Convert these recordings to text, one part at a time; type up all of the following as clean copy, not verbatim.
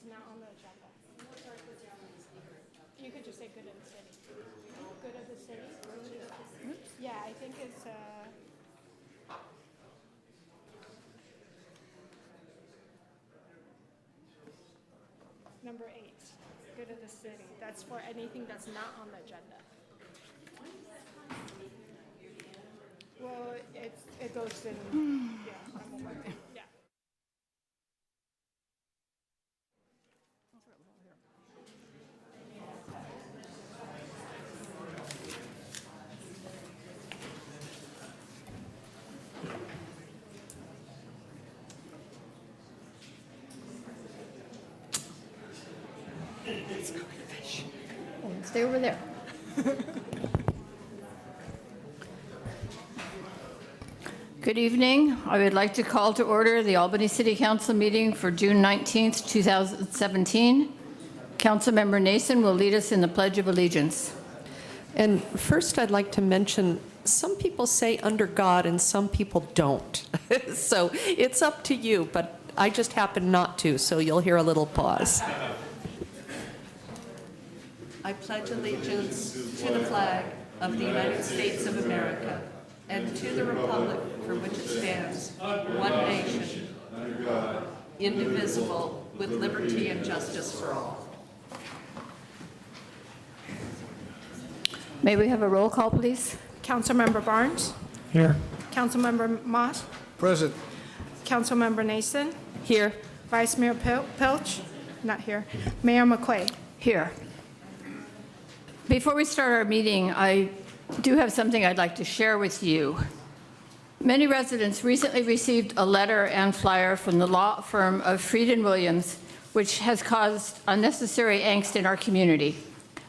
that's not on the agenda. You could just say good of the city. Good of the city? Yeah, I think it's, number 8, good of the city. That's for anything that's not on the agenda. Well, it goes in, yeah, I'm aware. Yeah. Stay over there. Good evening. I would like to call to order the Albany City Council meeting for June 19th, 2017. Councilmember Nason will lead us in the Pledge of Allegiance. And first, I'd like to mention, some people say under God and some people don't. So it's up to you, but I just happen not to, so you'll hear a little pause. I pledge allegiance to the flag of the United States of America and to the republic for which it stands, one nation, under God, indivisible, with liberty and justice for all. May we have a roll call, please? Councilmember Barnes? Here. Councilmember Moss? Present. Councilmember Nason? Here. Vice Mayor Pilch? Not here. Mayor McQuay? Here. Before we start our meeting, I do have something I'd like to share with you. Many residents recently received a letter and flyer from the law firm of Fried & Williams, which has caused unnecessary angst in our community.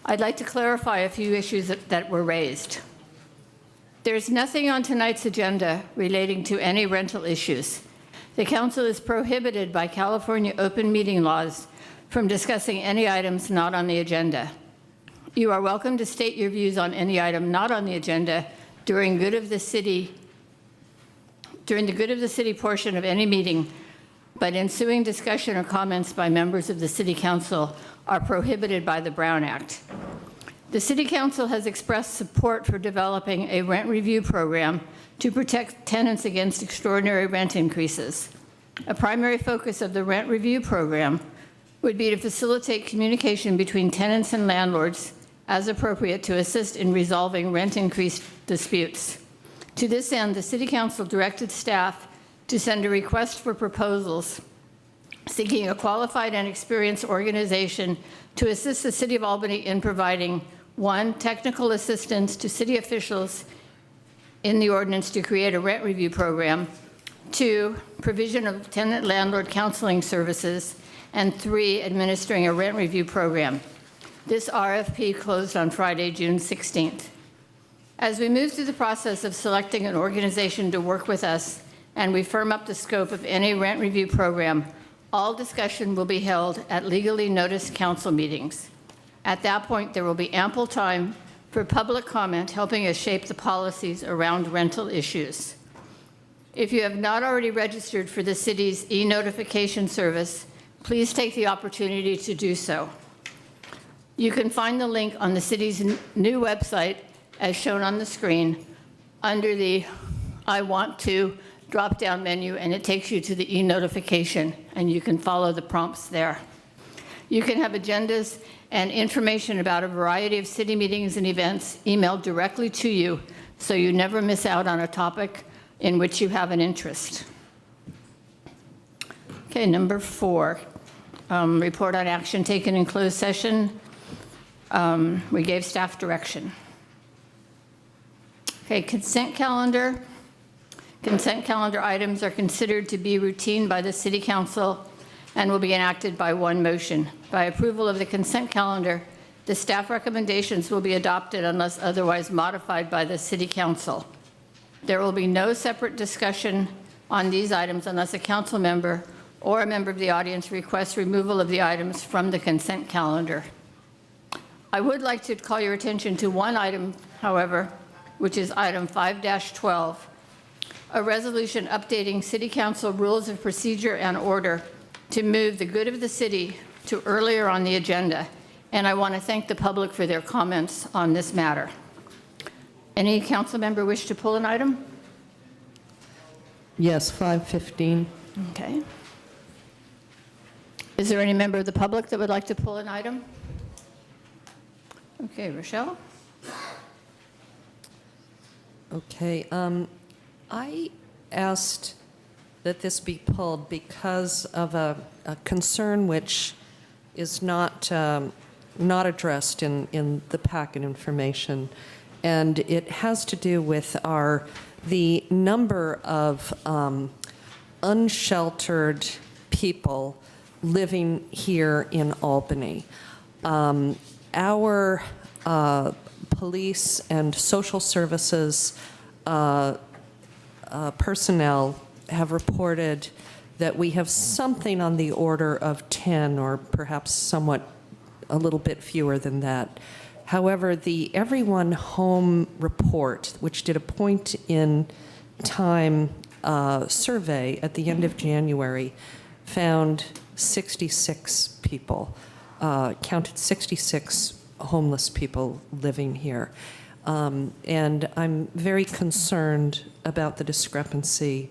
I'd like to clarify a few issues that were raised. There's nothing on tonight's agenda relating to any rental issues. The council is prohibited by California open meeting laws from discussing any items not on the agenda. You are welcome to state your views on any item not on the agenda during the good of the city portion of any meeting, but ensuing discussion or comments by members of the City Council are prohibited by the Brown Act. The City Council has expressed support for developing a rent review program to protect tenants against extraordinary rent increases. A primary focus of the rent review program would be to facilitate communication between tenants and landlords as appropriate to assist in resolving rent increase disputes. To this end, the City Council directed staff to send a request for proposals seeking a qualified and experienced organization to assist the City of Albany in providing 1, technical assistance to city officials in the ordinance to create a rent review program, 2, provision of tenant-landlord counseling services, and 3, administering a rent review program. This RFP closed on Friday, June 16th. As we move through the process of selecting an organization to work with us and we firm up the scope of any rent review program, all discussion will be held at legally noticed council meetings. At that point, there will be ample time for public comment, helping us shape the policies around rental issues. If you have not already registered for the city's e-notification service, please take the opportunity to do so. You can find the link on the city's new website, as shown on the screen, under the I Want To drop-down menu, and it takes you to the e-notification, and you can follow the prompts there. You can have agendas and information about a variety of city meetings and events emailed directly to you, so you never miss out on a topic in which you have an interest. Okay, number 4, report on action taken in closed session. We gave staff direction. Okay, consent calendar. Consent calendar items are considered to be routine by the City Council and will be enacted by one motion. By approval of the consent calendar, the staff recommendations will be adopted unless otherwise modified by the City Council. There will be no separate discussion on these items unless a council member or a member of the audience requests removal of the items from the consent calendar. I would like to call your attention to one item, however, which is item 5-12, a resolution updating City Council rules of procedure and order to move the good of the city to earlier on the agenda, and I want to thank the public for their comments on this matter. Any council member wish to pull an item? Yes, 515. Okay. Is there any member of the public that would like to pull an item? Okay, Rochelle? Okay, I asked that this be pulled because of a concern which is not addressed in the packet information, and it has to do with the number of unsheltered people living here in Albany. Our police and social services personnel have reported that we have something on the order of 10 or perhaps somewhat a little bit fewer than that. However, the Everyone Home report, which did a point in time survey at the end of January, found 66 people, counted 66 homeless people living here. And I'm very concerned about the discrepancy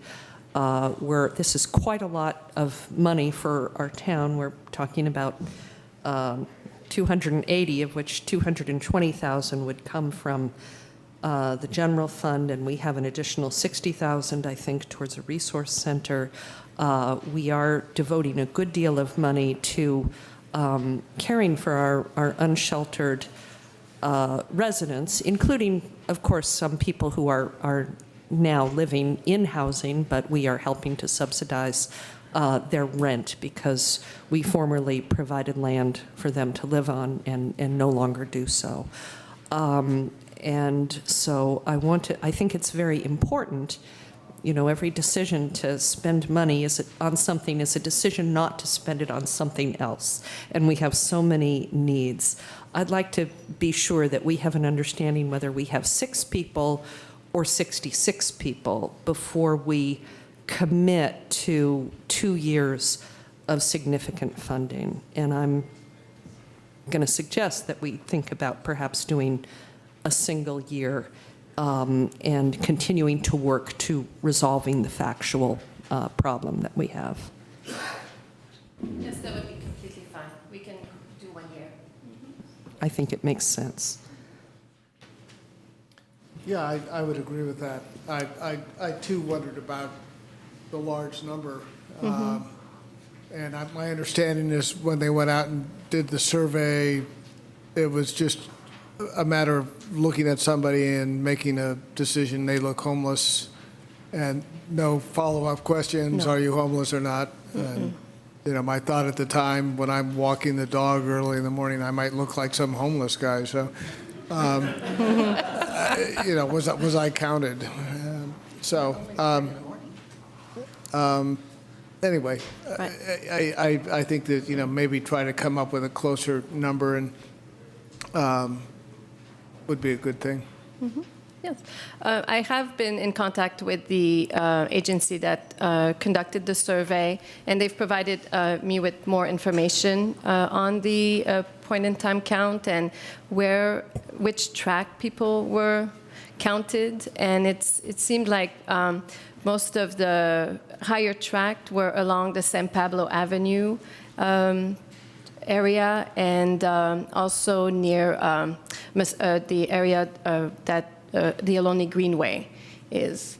where this is quite a lot of money for our town. We're talking about 280, of which 220,000 would come from the general fund, and we have an additional 60,000, I think, towards a resource center. We are devoting a good deal of money to caring for our unsheltered residents, including, of course, some people who are now living in housing, but we are helping to subsidize their rent because we formerly provided land for them to live on and no longer do so. And so I think it's very important. You know, every decision to spend money on something is a decision not to spend it on something else. And we have so many needs. I'd like to be sure that we have an understanding whether we have 6 people or 66 people before we commit to 2 years of significant funding. And I'm going to suggest that we think about perhaps doing a single year and continuing to work to resolving the factual problem that we have. Yes, that would be completely fine. We can do 1 year. I think it makes sense. Yeah, I would agree with that. I too wondered about the large number. And my understanding is when they went out and did the survey, it was just a matter of looking at somebody and making a decision, they look homeless, and no follow-up questions, No. are you homeless or not? And, you know, my thought at the time when I'm walking the dog early in the morning, I might look like some homeless guy, so, you know, was I counted? Anyway, Right. I think that, you know, maybe try to come up with a closer number and would be a good thing. Yes. I have been in contact with the agency that conducted the survey, and they've provided me with more information on the point-in-time count and which track people were counted. And it seemed like most of the higher tract were along the San Pablo Avenue area, and also near the area that the Ohlone Greenway is.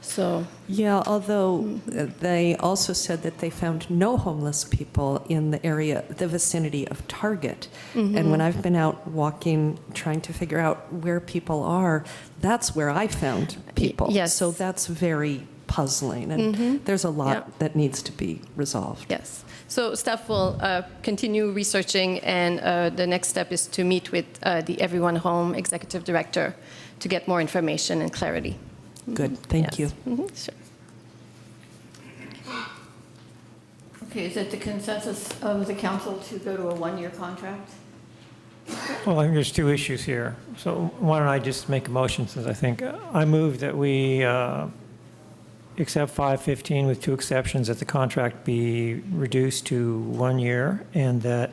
So Yeah, although they also said that they found no homeless people in the area, the vicinity of Target. And when I've been out walking, trying to figure out where people are, that's where I found people. Yes. So that's very puzzling, and there's a lot Yeah. that needs to be resolved. yes. So staff will continue researching, and the next step is to meet with the Everyone Home Executive Director to get more information and clarity. Good, thank you. Sure. Okay, is it the consensus of the council to go to a 1-year contract? Well, I think there's 2 issues here. So why don't I just make a motion, since I think I move that we accept 515 with two exceptions, that the contract be reduced to 1 year, and that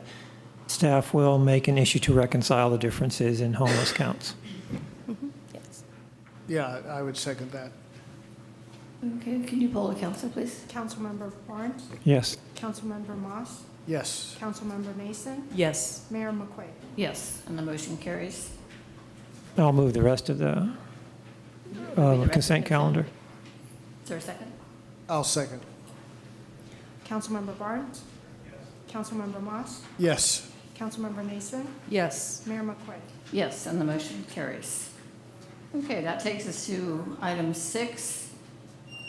staff will make an issue to reconcile the differences in homeless counts. Yeah, I would second that. Okay, can you poll the council, please? Councilmember Barnes? Yes. Councilmember Moss? Yes. Councilmember Mason? Yes. Mayor McQuaid? Yes, and the motion carries. I'll move the rest of the consent calendar. Is there a second? I'll second. Councilmember Barnes? Councilmember Moss? Yes. Councilmember Mason? Yes. Mayor McQuaid? Yes, and the motion carries. Okay, that takes us to item 6,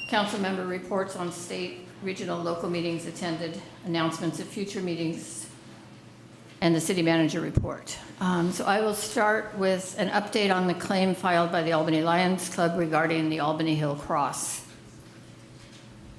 council member reports on state, regional, local meetings attended, announcements of future meetings, and the city manager report. So I will start with an update on the claim filed by the Albany Lions Club regarding the Albany Hill Cross.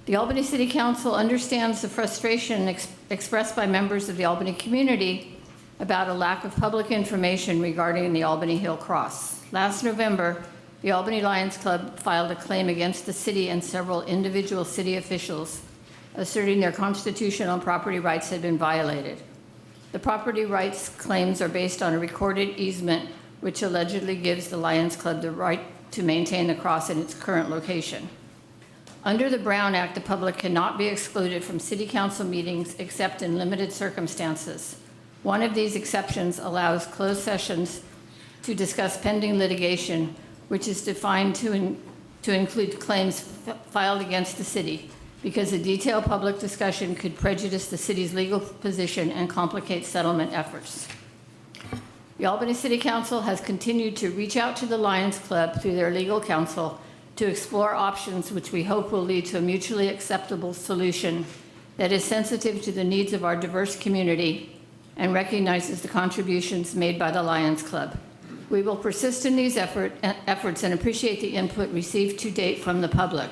The Albany City Council understands the frustration expressed by members of the Albany community about a lack of public information regarding the Albany Hill Cross. Last November, the Albany Lions Club filed a claim against the city and several individual city officials, asserting their constitutional property rights had been violated. The property rights claims are based on a recorded easement, which allegedly gives the Lions Club the right to maintain the cross in its current location. Under the Brown Act, the public cannot be excluded from city council meetings except in limited circumstances. One of these exceptions allows closed sessions to discuss pending litigation, which is defined to include claims filed against the city, because a detailed public discussion could prejudice the city's legal position and complicate settlement efforts. The Albany City Council has continued to reach out to the Lions Club through their legal counsel to explore options which we hope will lead to a mutually acceptable solution that is sensitive to the needs of our diverse community and recognizes the contributions made by the Lions Club. We will persist in these efforts and appreciate the input received to date from the public.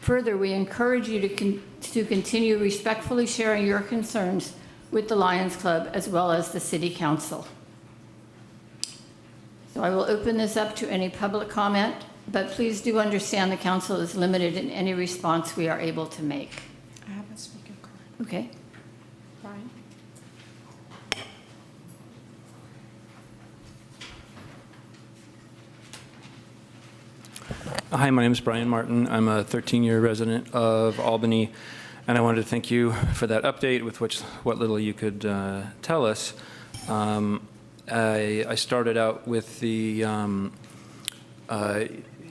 Further, we encourage you to continue respectfully sharing your concerns with the Lions Club as well as the City Council. So I will open this up to any public comment, but please do understand the council is limited in any response we are able to make. I have a speaker card. Okay. Brian? Hi, my name is Brian Martin. I'm a 13-year resident of Albany, and I wanted to thank you for that update with what little you could tell us. I started out with the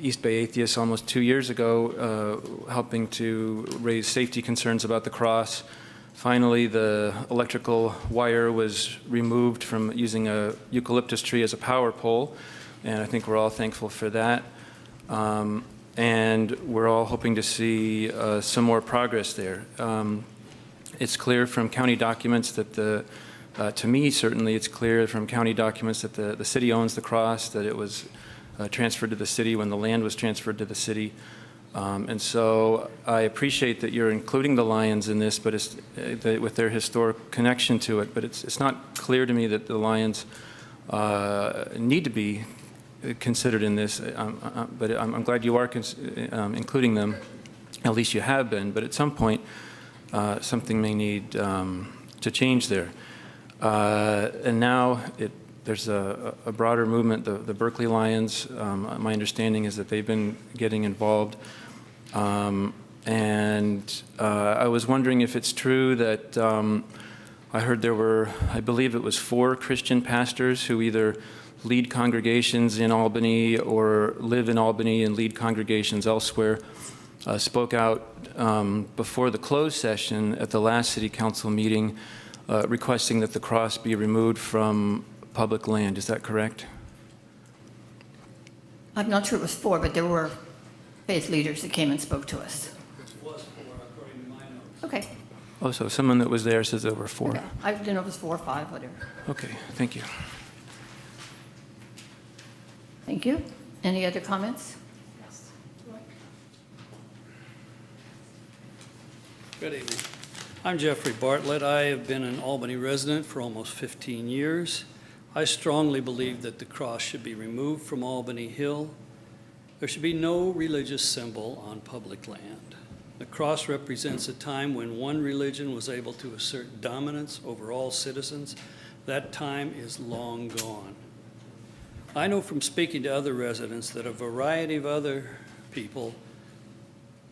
East Bay Atheists almost 2 years ago, helping to raise safety concerns about the cross. Finally, the electrical wire was removed from using a eucalyptus tree as a power pole, and I think we're all thankful for that. And we're all hoping to see some more progress there. It's clear from county documents that to me certainly it's clear from county documents that the city owns the cross, that it was transferred to the city when the land was transferred to the city. And so I appreciate that you're including the Lions in this, but it's with their historic connection to it. But it's not clear to me that the Lions need to be considered in this, but I'm glad you are including them. At least you have been. But at some point, something may need to change there. And now there's a broader movement. The Berkeley Lions. My understanding is that they've been getting involved. And I was wondering if it's true that I heard there were, I believe it was 4 Christian pastors who either lead congregations in Albany or live in Albany and lead congregations elsewhere, spoke out before the closed session at the last city council meeting requesting that the cross be removed from public land. Is that correct? I'm not sure it was 4, but there were faith leaders that came and spoke to us. It was 4, according to my notes. Okay. Oh, so someone that was there says there were 4. Okay. I didn't know if it was 4 or 5, whatever. Okay, thank you. Thank you. Any other comments? Good evening. I'm Jeffrey Bartlett. I have been an Albany resident for almost 15 years. I strongly believe that the cross should be removed from Albany Hill. There should be no religious symbol on public land. The cross represents a time when one religion was able to assert dominance over all citizens. That time is long gone. I know from speaking to other residents that a variety of other people,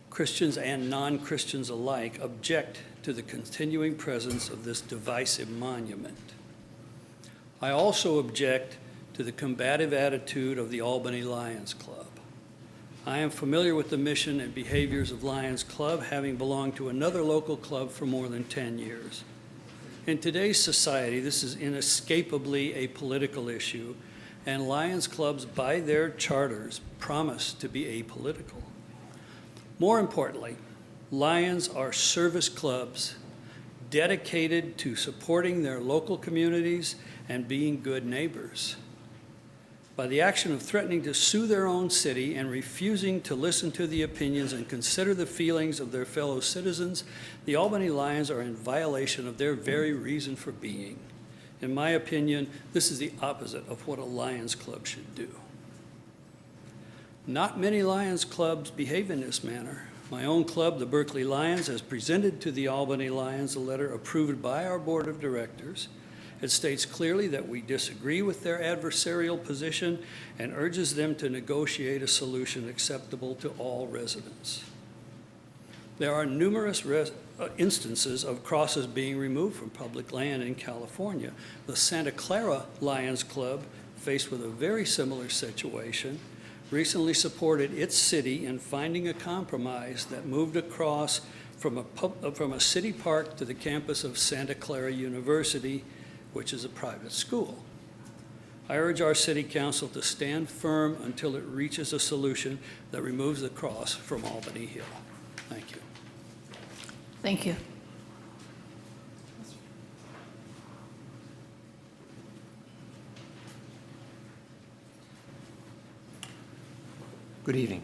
Christians and non-Christians alike, object to the continuing presence of this divisive monument. I also object to the combative attitude of the Albany Lions Club. I am familiar with the mission and behaviors of Lions Club, having belonged to another local club for more than 10 years. In today's society, this is inescapably a political issue, and Lions Clubs, by their charters, promise to be apolitical. More importantly, Lions are service clubs dedicated to supporting their local communities and being good neighbors. By the action of threatening to sue their own city and refusing to listen to the opinions and consider the feelings of their fellow citizens, the Albany Lions are in violation of their very reason for being. In my opinion, this is the opposite of what a Lions Club should do. Not many Lions Clubs behave in this manner. My own club, the Berkeley Lions, has presented to the Albany Lions a letter approved by our board of directors. It states clearly that we disagree with their adversarial position and urges them to negotiate a solution acceptable to all residents. There are numerous instances of crosses being removed from public land in California. The Santa Clara Lions Club, faced with a very similar situation, recently supported its city in finding a compromise that moved a cross from a city park to the campus of Santa Clara University, which is a private school. I urge our city council to stand firm until it reaches a solution that removes the cross from Albany Hill. Thank you. Thank you. Good evening.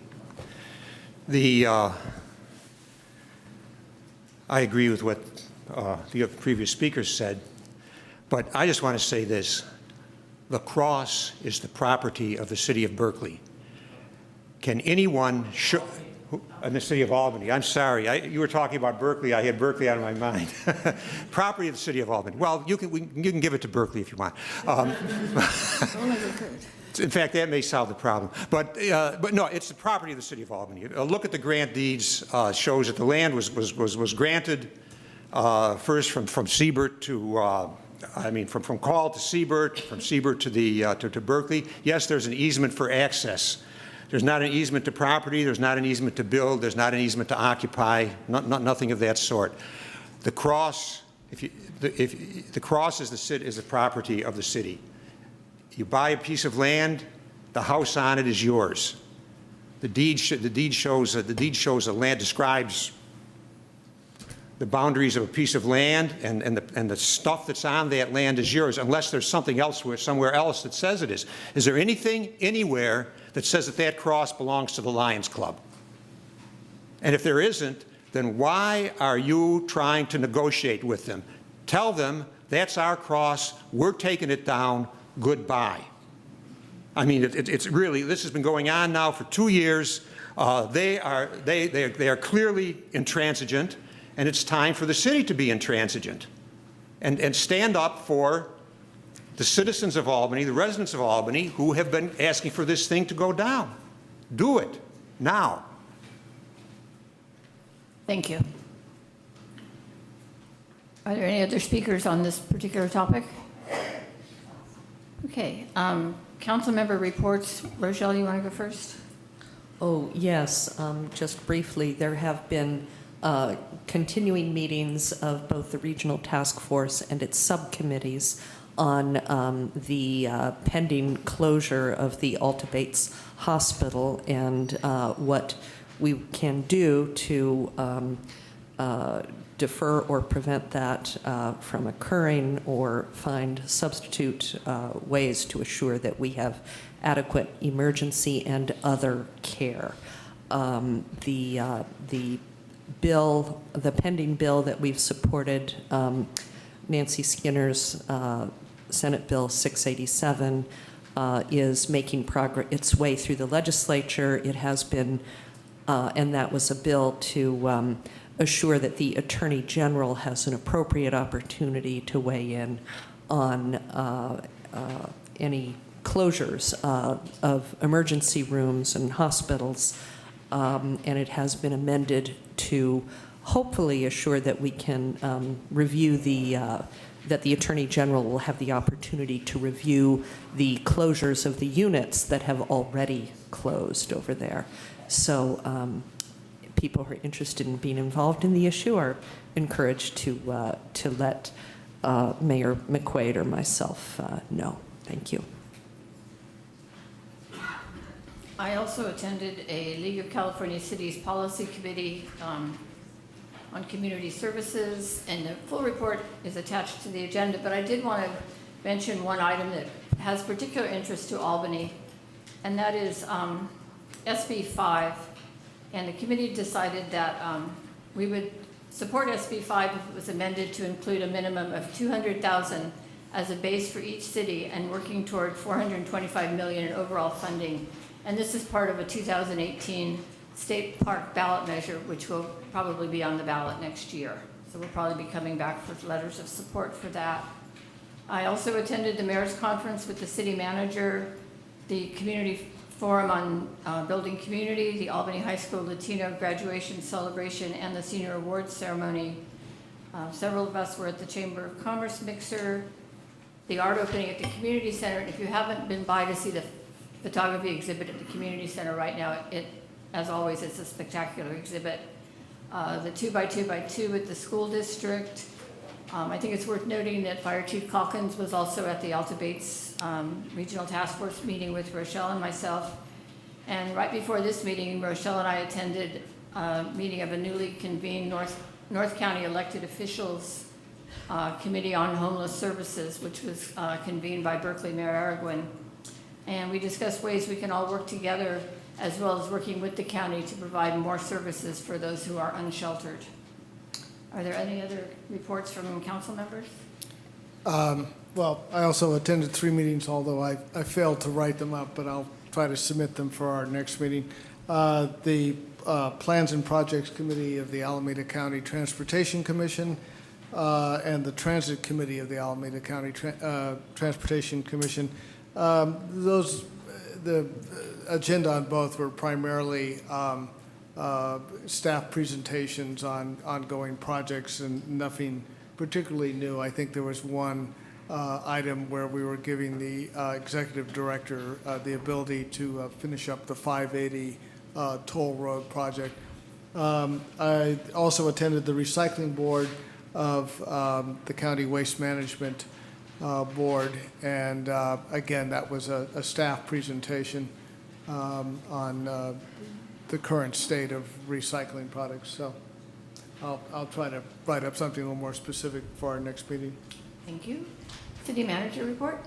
I agree with what the previous speakers said, but I just want to say this. The cross is the property of the city of Berkeley. Can anyone in the city of Albany? I'm sorry. You were talking about Berkeley. I had Berkeley out of my mind. Property of the city of Albany. Well, you can give it to Berkeley if you want. In fact, that may solve the problem. But no, it's the property of the city of Albany. A look at the grant deeds shows that the land was granted first from Siebert to, from Call to Siebert, from Siebert to Berkeley. Yes, there's an easement for access. There's not an easement to property. There's not an easement to build. There's not an easement to occupy. Nothing of that sort. The cross, the cross is the property of the city. You buy a piece of land, the house on it is yours. The deed shows the land, describes the boundaries of a piece of land, and the stuff that's on that land is yours, unless there's something else somewhere else that says it is. Is there anything anywhere that says that cross belongs to the Lions Club? And if there isn't, then why are you trying to negotiate with them? Tell them that's our cross, we're taking it down, goodbye. I mean, it's really, this has been going on now for 2 years. They are clearly intransigent, and it's time for the city to be intransigent and stand up for the citizens of Albany, the residents of Albany, who have been asking for this thing to go down. Do it now. Thank you. Are there any other speakers on this particular topic? Okay, council member reports. Rochelle, you want to go first? Oh, yes. Just briefly, there have been continuing meetings of both the Regional Task Force and its subcommittees on the pending closure of the Alta Bates Hospital and what we can do to defer or prevent that from occurring, or find substitute ways to assure that we have adequate emergency and other care. The pending bill that we've supported, Nancy Skinner's Senate Bill 687, is making its way through the legislature. It has been, and that was a bill to assure that the Attorney General has an appropriate opportunity to weigh in on any closures of emergency rooms and hospitals, and it has been amended to hopefully assure that we can review that the Attorney General will have the opportunity to review the closures of the units that have already closed over there. So people who are interested in being involved in the issue are encouraged to let Mayor McQuaid or myself know. Thank you. I also attended a League of California Cities Policy Committee on community services, and the full report is attached to the agenda, but I did want to mention one item that has particular interest to Albany, and that is SB 5. And the committee decided that we would support SB 5 if it was amended to include a minimum of $200,000 as a base for each city and working toward $425 million in overall funding. And this is part of a 2018 state park ballot measure, which will probably be on the ballot next year. So we'll probably be coming back with letters of support for that. I also attended the mayor's conference with the city manager, the community forum on building community, the Albany High School Latino graduation celebration, and the senior awards ceremony. Several of us were at the Chamber of Commerce mixer, the art opening at the community center. And if you haven't been by to see the photography exhibit at the community center right now, as always, it's a spectacular exhibit. The 2x2x2 at the school district. I think it's worth noting that Fire Chief Calkins was also at the Alta Bates Regional Task Force meeting with Rochelle and myself. And right before this meeting, Rochelle and I attended a meeting of a newly convened North County elected officials Committee on Homeless Services, which was convened by Berkeley Mayor Arreguin. And we discussed ways we can all work together, as well as working with the county to provide more services for those who are unsheltered. Are there any other reports from council members? Well, I also attended 3 meetings, although I failed to write them up, but I'll try to submit them for our next meeting. The Plans and Projects Committee of the Alameda County Transportation Commission and the Transit Committee of the Alameda County Transportation Commission. The agenda on both were primarily staff presentations on ongoing projects and nothing particularly new. I think there was one item where we were giving the executive director the ability to finish up the 580 toll road project. I also attended the recycling board of the county waste management board, and again, that was a staff presentation on the current state of recycling products. So I'll try to write up something a little more specific for our next meeting. Thank you. City manager report.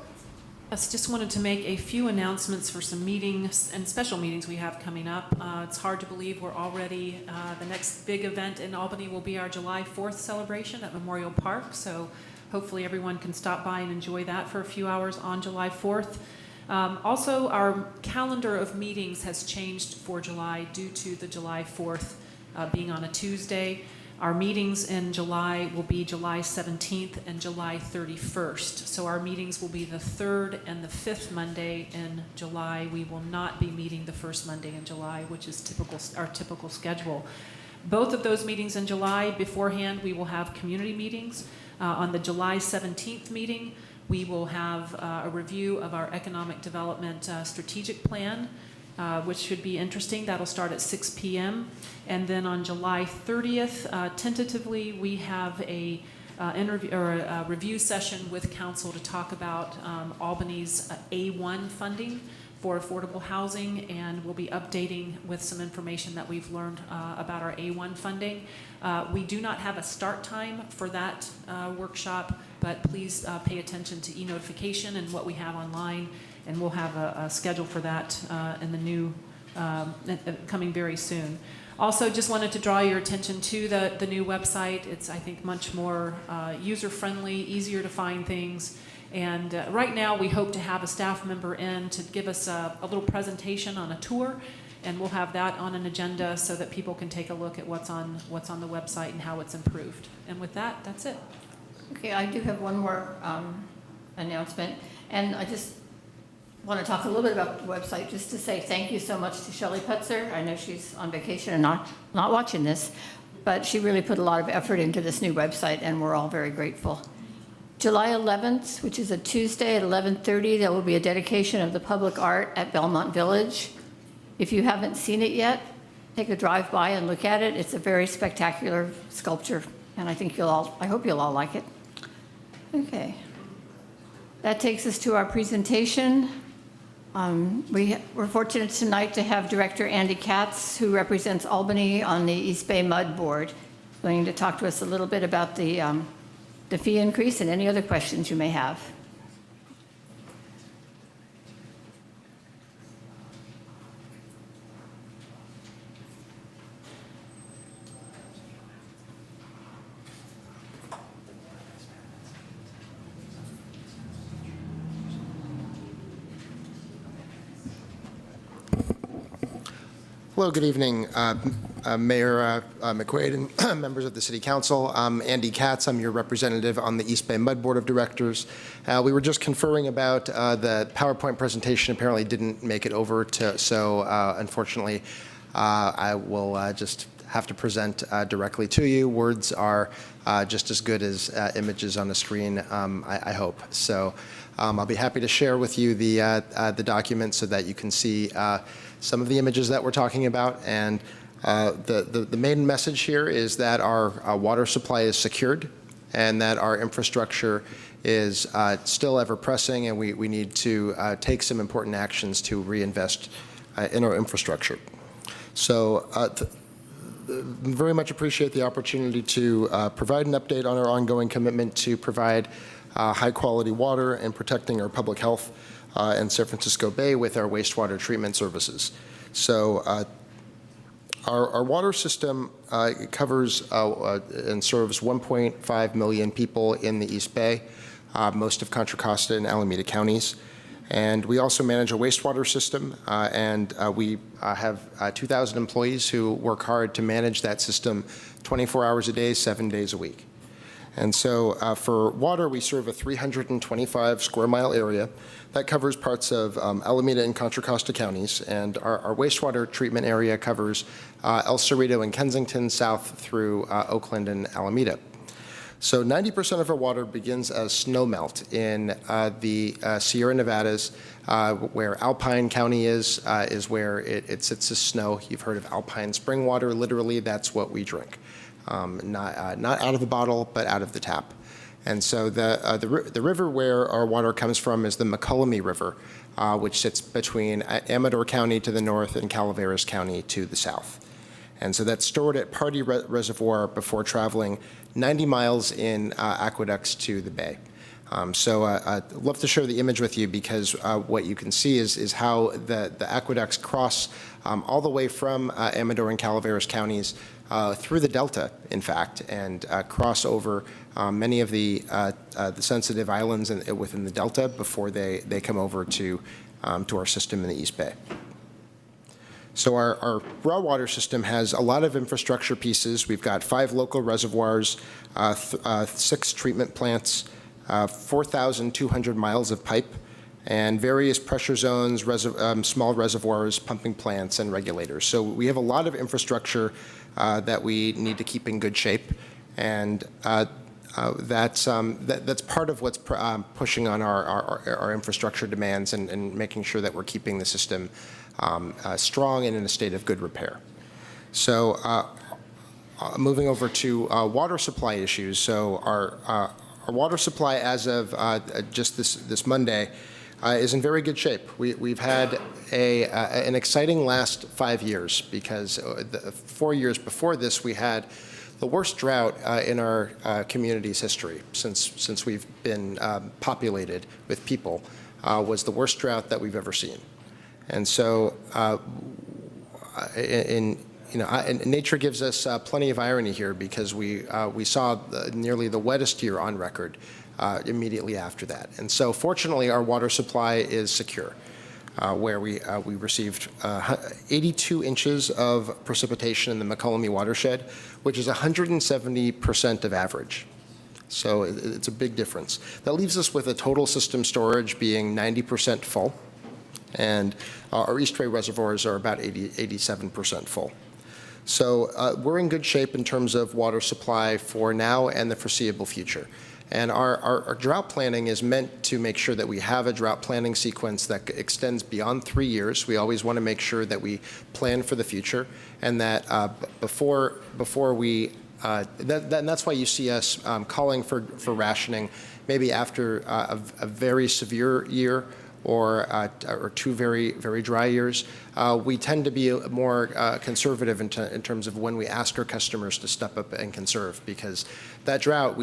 Yes, just wanted to make a few announcements for some meetings and special meetings we have coming up. It's hard to believe we're already, the next big event in Albany will be our July 4th celebration at Memorial Park. So hopefully everyone can stop by and enjoy that for a few hours on July 4th. Also, our calendar of meetings has changed for July due to the July 4th being on a Tuesday. Our meetings in July will be July 17th and July 31st. So our meetings will be the 3rd and the 5th Monday in July. We will not be meeting the first Monday in July, which is our typical schedule. Both of those meetings in July, beforehand, we will have community meetings. On the July 17th meeting, we will have a review of our economic development strategic plan, which should be interesting. That'll start at 6 p.m. And then on July 30th, tentatively, we have a review session with council to talk about Albany's A1 funding for affordable housing, and we'll be updating with some information that we've learned about our A1 funding. We do not have a start time for that workshop, but please pay attention to e-notification and what we have online, and we'll have a schedule for that in the new, coming very soon. Also, just wanted to draw your attention to the new website. It's, I think, much more user-friendly, easier to find things, And right now, we hope to have a staff member in to give us a little presentation on a tour, and we'll have that on an agenda so that people can take a look at what's on the website and how it's improved. And with that, that's it. Okay, I do have one more announcement, and I just want to talk a little bit about the website, just to say thank you so much to Shelley Putzer. I know she's on vacation and not watching this, but she really put a lot of effort into this new website, and we're all very grateful. July 11th, which is a Tuesday at 11:30, there will be a dedication of the public art at Belmont Village. If you haven't seen it yet, take a drive by and look at it. It's a very spectacular sculpture, and I hope you'll all like it. Okay. That takes us to our presentation. We're fortunate tonight to have Director Andy Katz, who represents Albany on the East Bay Mud Board, going to talk to us a little bit about the fee increase and any other questions you may have. Hello, good evening, Mayor McQuaid and members of the City Council. I'm Andy Katz. I'm your representative on the East Bay Mud Board of Directors. We were just conferring about the PowerPoint presentation apparently didn't make it over, so unfortunately I will just have to present directly to you. Words are just as good as images on the screen, I hope. So I'll be happy to share with you the document so that you can see some of the images that we're talking about. And the main message here is that our water supply is secured and that our infrastructure is still ever pressing, and we need to take some important actions to reinvest in our infrastructure. So very much appreciate the opportunity to provide an update on our ongoing commitment to provide high quality water and protecting our public health in San Francisco Bay with our wastewater treatment services. So our water system covers and serves 1.5 million people in the East Bay, most of Contra Costa and Alameda counties. And we also manage a wastewater system, and we have 2,000 employees who work hard to manage that system 24 hours a day, 7 days a week. And so for water, we serve a 325 square mile area that covers parts of Alameda and Contra Costa counties, and our wastewater treatment area covers El Cerrito and Kensington south through Oakland and Alameda. So 90% of our water begins as snowmelt in the Sierra Nevadas, where Alpine County is where it sits as snow. You've heard of alpine spring water. Literally, that's what we drink. Not out of the bottle, but out of the tap. And so the river where our water comes from is the McCullamy River, which sits between Amador County to the north and Calaveras County to the south. And so that's stored at Pardee Reservoir before traveling 90 miles in aqueducts to the bay. So I'd love to share the image with you, because what you can see is how the aqueducts cross all the way from Amador and Calaveras counties through the Delta, in fact, and cross over many of the sensitive islands within the Delta before they come over to our system in the East Bay. So our raw water system has a lot of infrastructure pieces. We've got 5 local reservoirs, 6 treatment plants, 4,200 miles of pipe, and various pressure zones, small reservoirs, pumping plants, and regulators. So we have a lot of infrastructure that we need to keep in good shape, and that's part of what's pushing on our infrastructure demands and making sure that we're keeping the system strong and in a state of good repair. So moving over to water supply issues. So our water supply as of just this Monday is in very good shape. We've had an exciting last 5 years, because 4 years before this we had the worst drought in our community's history since we've been populated with people. Was the worst drought that we've ever seen. And so nature gives us plenty of irony here, because we saw nearly the wettest year on record immediately after that. And so fortunately, our water supply is secure, where we received 82 inches of precipitation in the McCollum watershed, which is 170% of average. So it's a big difference. That leaves us with a total system storage being 90% full, and our East Ray reservoirs are about 87% full. So we're in good shape in terms of water supply for now and the foreseeable future. And our drought planning is meant to make sure that we have a drought planning sequence that extends beyond 3 years. We always want to make sure that we plan for the future, and that before we and that's why you see us calling for rationing maybe after a very severe year or 2 very, very dry years. We tend to be more conservative in terms of when we ask our customers to step up and conserve, because that drought,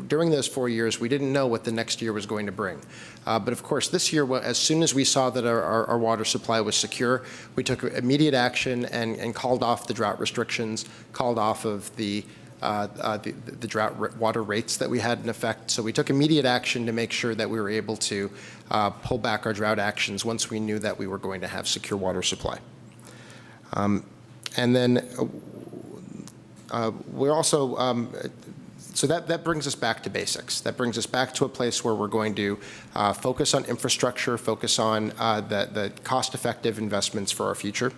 during those 4 years, we didn't know what the next year was going to bring. But of course, this year, as soon as we saw that our water supply was secure, we took immediate action and called off the drought restrictions, called off of the drought water rates that we had in effect. So we took immediate action to make sure that we were able to pull back our drought actions once we knew that we were going to have secure water supply. And then we're also, so that brings us back to basics. That brings us back to a place where we're going to focus on infrastructure, focus on the cost-effective investments for our future.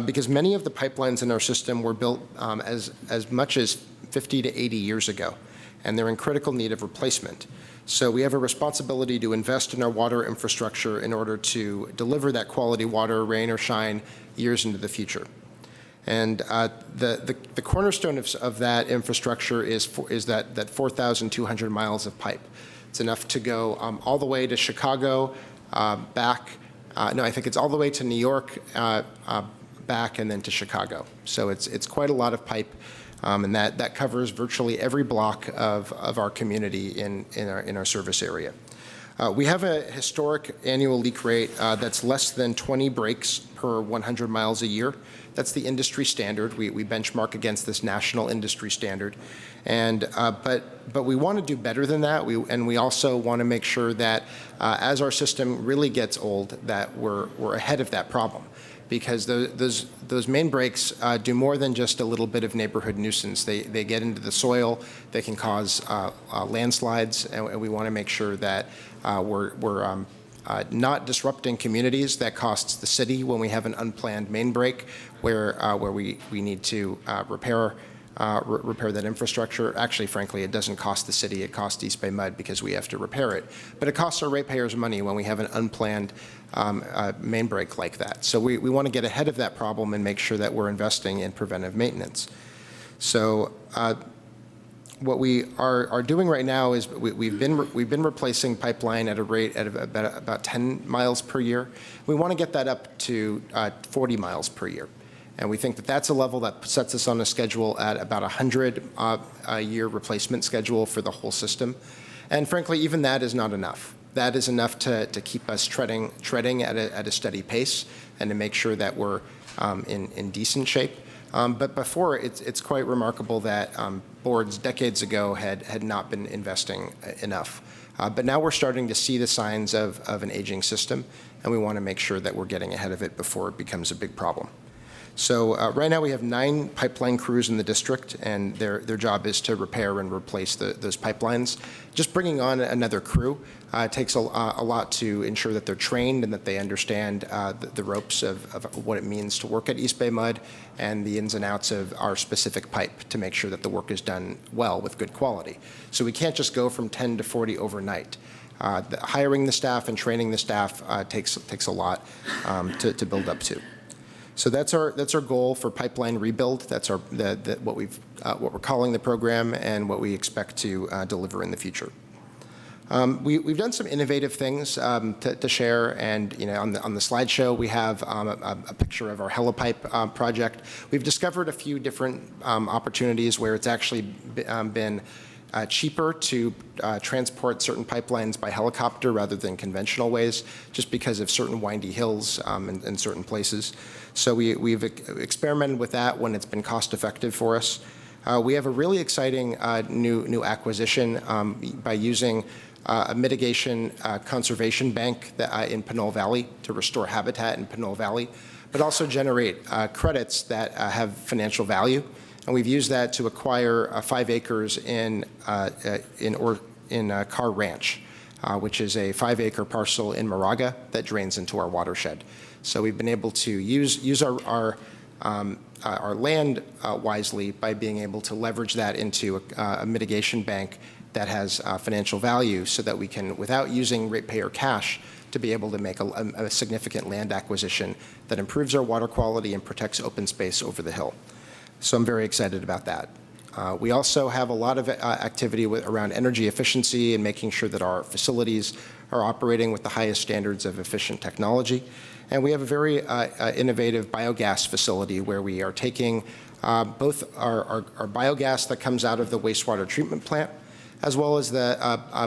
Because many of the pipelines in our system were built as much as 50 to 80 years ago, and they're in critical need of replacement. So we have a responsibility to invest in our water infrastructure in order to deliver that quality water, rain or shine, years into the future. And the cornerstone of that infrastructure is that 4,200 miles of pipe. It's enough to go all the way to Chicago, back. No, I think it's all the way to New York, back, and then to Chicago. So it's quite a lot of pipe, and that covers virtually every block of our community in our service area. We have a historic annual leak rate that's less than 20 breaks per 100 miles a year. That's the industry standard. We benchmark against this national industry standard, and but we want to do better than that. And we also want to make sure that as our system really gets old, that we're ahead of that problem. Because those main breaks do more than just a little bit of neighborhood nuisance. They get into the soil, they can cause landslides, and we want to make sure that we're not disrupting communities. That costs the city when we have an unplanned main break where we need to repair that infrastructure. Actually, frankly, it doesn't cost the city, it costs EBMUD because we have to repair it. But it costs our ratepayers money when we have an unplanned main break like that. So we want to get ahead of that problem and make sure that we're investing in preventive maintenance. So what we are doing right now is we've been replacing pipeline at a rate at about 10 miles per year. We want to get that up to 40 miles per year. And we think that that's a level that sets us on a schedule at about 100-year replacement schedule for the whole system. And frankly, even that is not enough. That is enough to keep us treading at a steady pace and to make sure that we're in decent shape. But before, it's quite remarkable that boards decades ago had not been investing enough. But now we're starting to see the signs of an aging system, and we want to make sure that we're getting ahead of it before it becomes a big problem. So right now we have 9 pipeline crews in the district, and their job is to repair and replace those pipelines. Just bringing on another crew takes a lot to ensure that they're trained and that they understand the ropes of what it means to work at EBMUD and the ins and outs of our specific pipe to make sure that the work is done well with good quality. So we can't just go from 10 to 40 overnight. Hiring the staff and training the staff takes a lot to build up to. So that's our goal for pipeline rebuild. That's what we're calling the program and what we expect to deliver in the future. We've done some innovative things to share, and on the slideshow we have a picture of our helipipe project. We've discovered a few different opportunities where it's actually been cheaper to transport certain pipelines by helicopter rather than conventional ways, just because of certain windy hills in certain places. So we've experimented with that when it's been cost effective for us. We have a really exciting new acquisition by using a mitigation conservation bank in Pinole Valley to restore habitat in Pinole Valley, but also generate credits that have financial value. And we've used that to acquire 5 acres in Carr Ranch, which is a 5-acre parcel in Moraga that drains into our watershed. So we've been able to use our land wisely by being able to leverage that into a mitigation bank that has financial value, so that we can, without using ratepayer cash, to be able to make a significant land acquisition that improves our water quality and protects open space over the hill. So I'm very excited about that. We also have a lot of activity around energy efficiency and making sure that our facilities are operating with the highest standards of efficient technology. And we have a very innovative biogas facility where we are taking both our biogas that comes out of the wastewater treatment plant, as well as the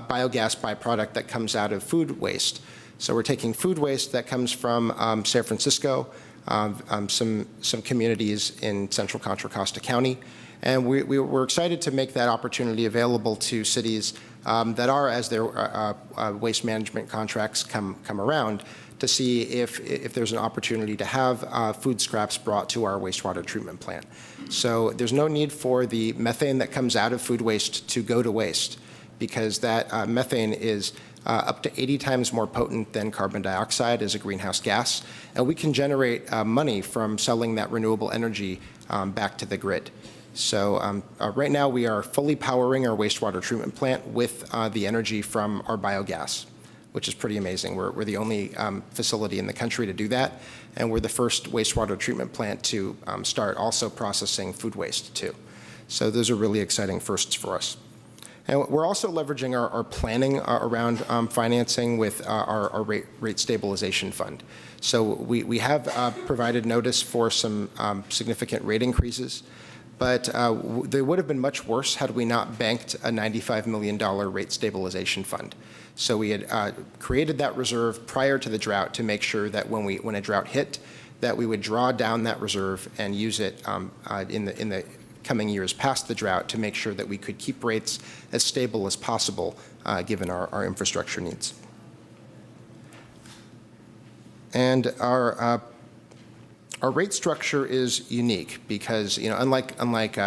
biogas byproduct that comes out of food waste. So we're taking food waste that comes from San Francisco, some communities in central Contra Costa County, and we're excited to make that opportunity available to cities that are, as their waste management contracts come around, to see if there's an opportunity to have food scraps brought to our wastewater treatment plant. So there's no need for the methane that comes out of food waste to go to waste, because that methane is up to 80 times more potent than carbon dioxide as a greenhouse gas, and we can generate money from selling that renewable energy back to the grid. So right now we are fully powering our wastewater treatment plant with the energy from our biogas, which is pretty amazing. We're the only facility in the country to do that, and we're the first wastewater treatment plant to start also processing food waste too. So those are really exciting firsts for us. And we're also leveraging our planning around financing with our rate stabilization fund. So we have provided notice for some significant rate increases, but they would have been much worse had we not banked a $95 million rate stabilization fund. So we had created that reserve prior to the drought to make sure that when a drought hit, that we would draw down that reserve and use it in the coming years past the drought to make sure that we could keep rates as stable as possible given our infrastructure needs. And our rate structure is unique because, unlike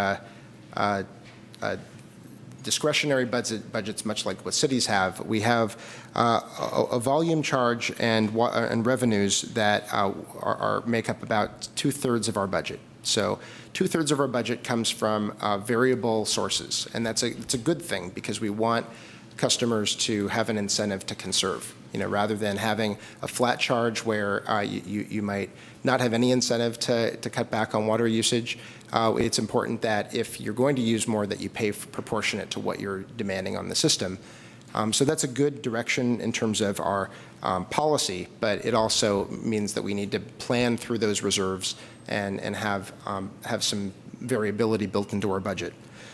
discretionary budgets, much like what cities have, we have a volume charge and revenues that make up about 2/3 of our budget. So 2/3 of our budget comes from variable sources, and it's a good thing because we want customers to have an incentive to conserve. Rather than having a flat charge where you might not have any incentive to cut back on water usage, it's important that if you're going to use more, that you pay proportionate to what you're demanding on the system. So that's a good direction in terms of our policy, but it also means that we need to plan through those reserves and have some variability built into our budget.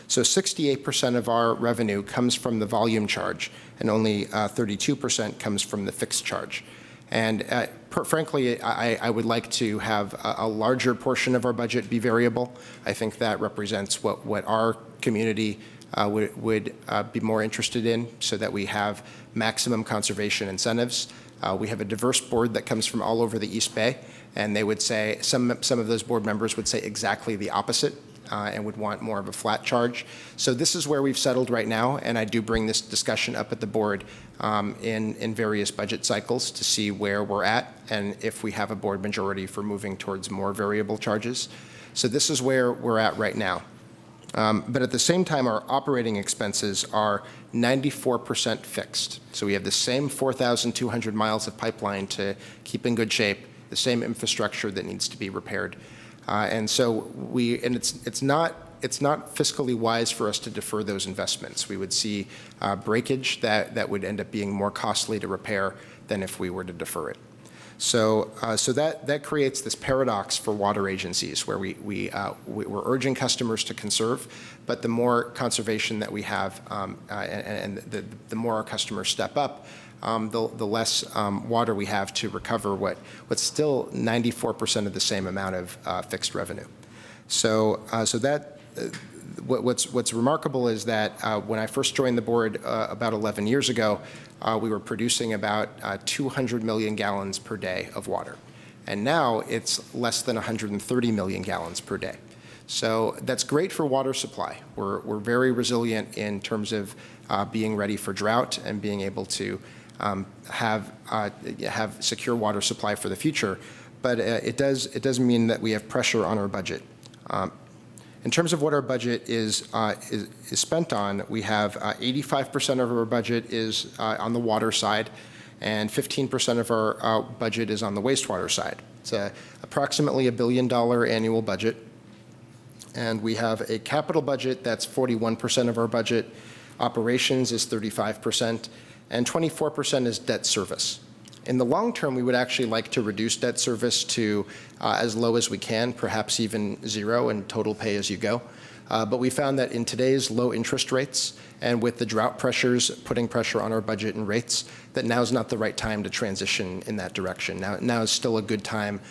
So 68% of our revenue comes from the volume charge, and only 32% comes from the fixed charge. And frankly, I would like to have a larger portion of our budget be variable. I think that represents what our community would be more interested in, so that we have maximum conservation incentives. We have a diverse board that comes from all over the East Bay, and they would say, some of those board members would say exactly the opposite. And would want more of a flat charge. So this is where we've settled right now, and I do bring this discussion up at the board in various budget cycles to see where we're at and if we have a board majority for moving towards more variable charges. So this is where we're at right now. But at the same time, our operating expenses are 94% fixed. So we have the same 4,200 miles of pipeline to keep in good shape, the same infrastructure that needs to be repaired. And so it's not fiscally wise for us to defer those investments. We would see breakage that would end up being more costly to repair than if we were to defer it. So that creates this paradox for water agencies where we're urging customers to conserve, but the more conservation that we have and the more our customers step up, the less water we have to recover what's still 94% of the same amount of fixed revenue. So what's remarkable is that when I first joined the board about 11 years ago, we were producing about 200 million gallons per day of water. And now it's less than 130 million gallons per day. So that's great for water supply. We're very resilient in terms of being ready for drought and being able to have secure water supply for the future. But it does mean that we have pressure on our budget. In terms of what our budget is spent on, we have 85% of our budget is on the water side, and 15% of our budget is on the wastewater side. It's approximately $1 billion annual budget. And we have a capital budget that's 41% of our budget, operations is 35%, and 24% is debt service. In the long term, we would actually like to reduce debt service to as low as we can, perhaps even zero, and total pay as you go. But we found that in today's low interest rates and with the drought pressures putting pressure on our budget and rates, that now is not the right time to transition in that direction. Now is still a good time.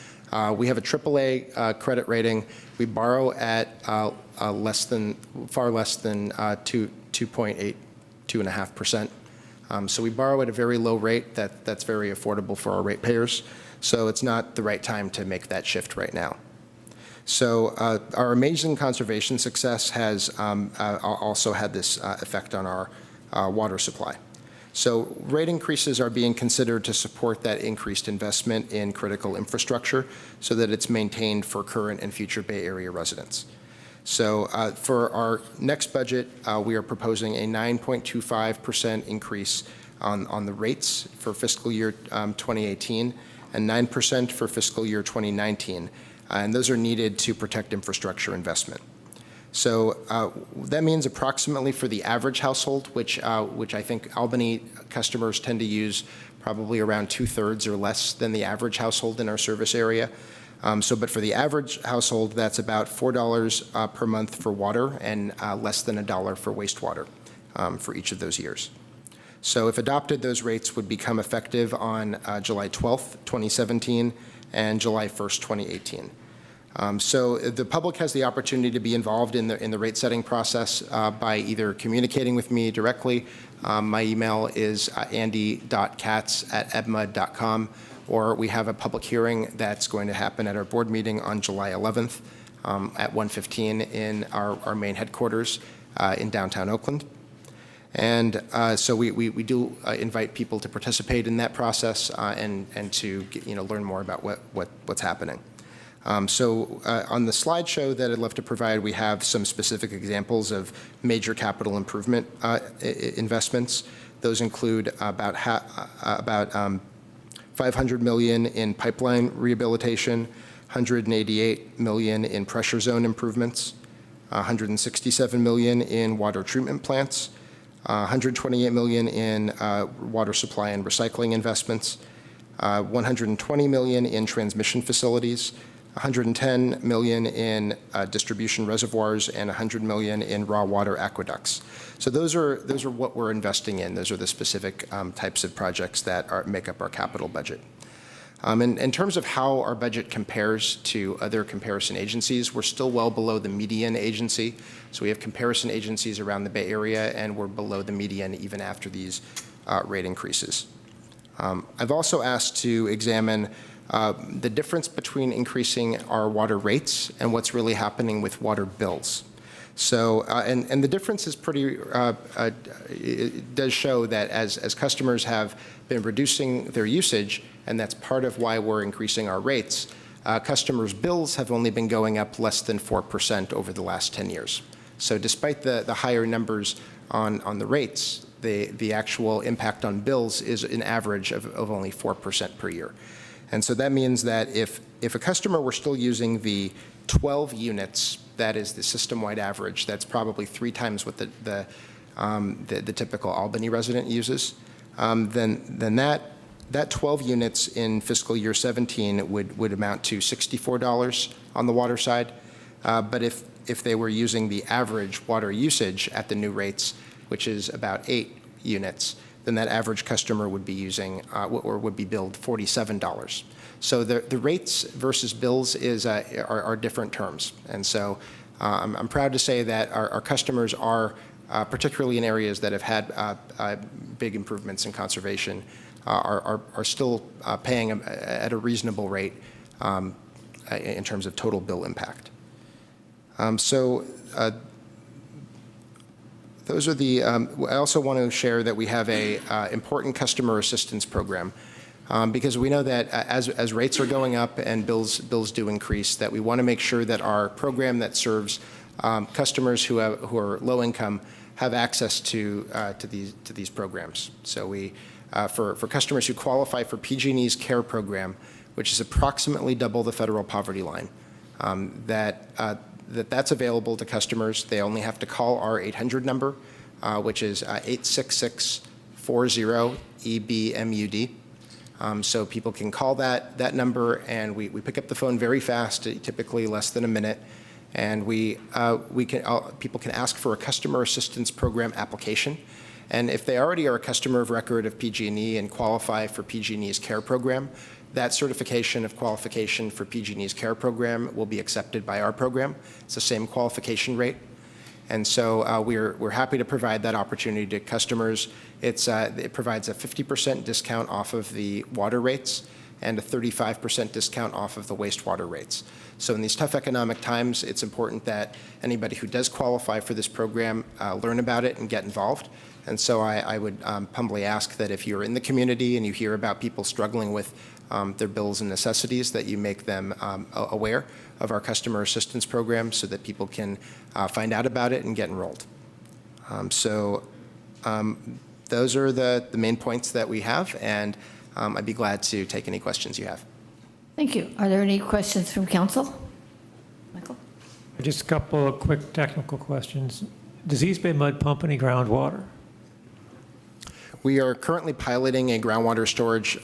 We have a AAA credit rating. We borrow at far less than 2.5%. So we borrow at a very low rate that's very affordable for our ratepayers. So it's not the right time to make that shift right now. So our amazing conservation success has also had this effect on our water supply. So rate increases are being considered to support that increased investment in critical infrastructure so that it's maintained for current and future Bay Area residents. So for our next budget, we are proposing a 9.25% increase on the rates for fiscal year 2018 and 9% for fiscal year 2019. And those are needed to protect infrastructure investment. So that means approximately for the average household, which I think Albany customers tend to use probably around 2/3 or less than the average household in our service area. But for the average household, that's about $4 per month for water and less than $1 for wastewater for each of those years. So if adopted, those rates would become effective on July 12th, 2017 and July 1st, 2018. So the public has the opportunity to be involved in the rate setting process by either communicating with me directly. My email is andy.katz@ebmud.com, or we have a public hearing that's going to happen at our board meeting on July 11th at 1:15 in our main headquarters in downtown Oakland. And so we do invite people to participate in that process and to learn more about what's happening. So on the slideshow that I'd love to provide, we have some specific examples of major capital improvement investments. Those include about $500 million in pipeline rehabilitation, $188 million in pressure zone improvements, $167 million in water treatment plants, $128 million in water supply and recycling investments, $120 million in transmission facilities, $110 million in distribution reservoirs, and $100 million in raw water aqueducts. So those are what we're investing in. Those are the specific types of projects that make up our capital budget. In terms of how our budget compares to other comparison agencies, we're still well below the median agency. So we have comparison agencies around the Bay Area, and we're below the median even after these rate increases. I've also asked to examine the difference between increasing our water rates and what's really happening with water bills. So, and the difference is pretty, it does show that as customers have been reducing their usage, and that's part of why we're increasing our rates, customers' bills have only been going up less than 4% over the last 10 years. So despite the higher numbers on the rates, the actual impact on bills is an average of only 4% per year. And so that means that if a customer were still using the 12 units, that is the system-wide average, that's probably 3 times what the typical Albany resident uses, then that 12 units in fiscal year 17 would amount to $64 on the water side. But if they were using the average water usage at the new rates, which is about 8 units, then that average customer would be using or would be billed $47. So the rates versus bills are different terms. And so I'm proud to say that our customers are, particularly in areas that have had big improvements in conservation, are still paying at a reasonable rate in terms of total bill impact. Those are the, I also want to share that we have a important customer assistance program because we know that as rates are going up and bills do increase, that we want to make sure that our program that serves customers who are low income have access to these programs. So for customers who qualify for PG&E's CARE program, which is approximately double the federal poverty line, that's available to customers. They only have to call our 800 number, which is 866-40-EBMUD. So people can call that number, and we pick up the phone very fast, typically less than a minute, and people can ask for a customer assistance program application. And if they already are a customer of record of PG&E and qualify for PG&E's CARE program, that certification of qualification for PG&E's CARE program will be accepted by our program. It's the same qualification rate. And so we're happy to provide that opportunity to customers. It provides a 50% discount off of the water rates and a 35% discount off of the wastewater rates. So in these tough economic times, it's important that anybody who does qualify for this program learn about it and get involved. And so I would humbly ask that if you're in the community and you hear about people struggling with their bills and necessities, that you make them aware of our customer assistance program so that people can find out about it and get enrolled. Those are the main points that we have, and I'd be glad to take any questions you have. Thank you. Are there any questions from council? Michael? Just a couple of quick technical questions. Does East Bay Mud pump any groundwater? We are currently piloting a groundwater storage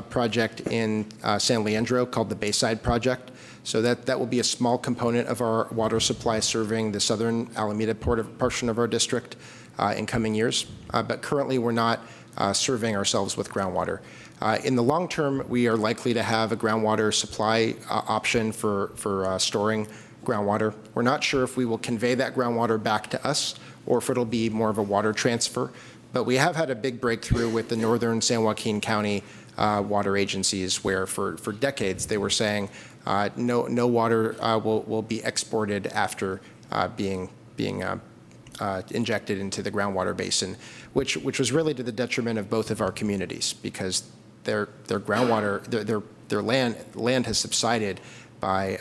project in San Leandro called the Bayside Project. So that will be a small component of our water supply serving the southern Alameda portion of our district in coming years. But currently we're not serving ourselves with groundwater. In the long term, we are likely to have a groundwater supply option for storing groundwater. We're not sure if we will convey that groundwater back to us or if it'll be more of a water transfer. But we have had a big breakthrough with the northern San Joaquin County water agencies where for decades they were saying no water will be exported after being injected into the groundwater basin, which was really to the detriment of both of our communities because their groundwater, their land has subsided by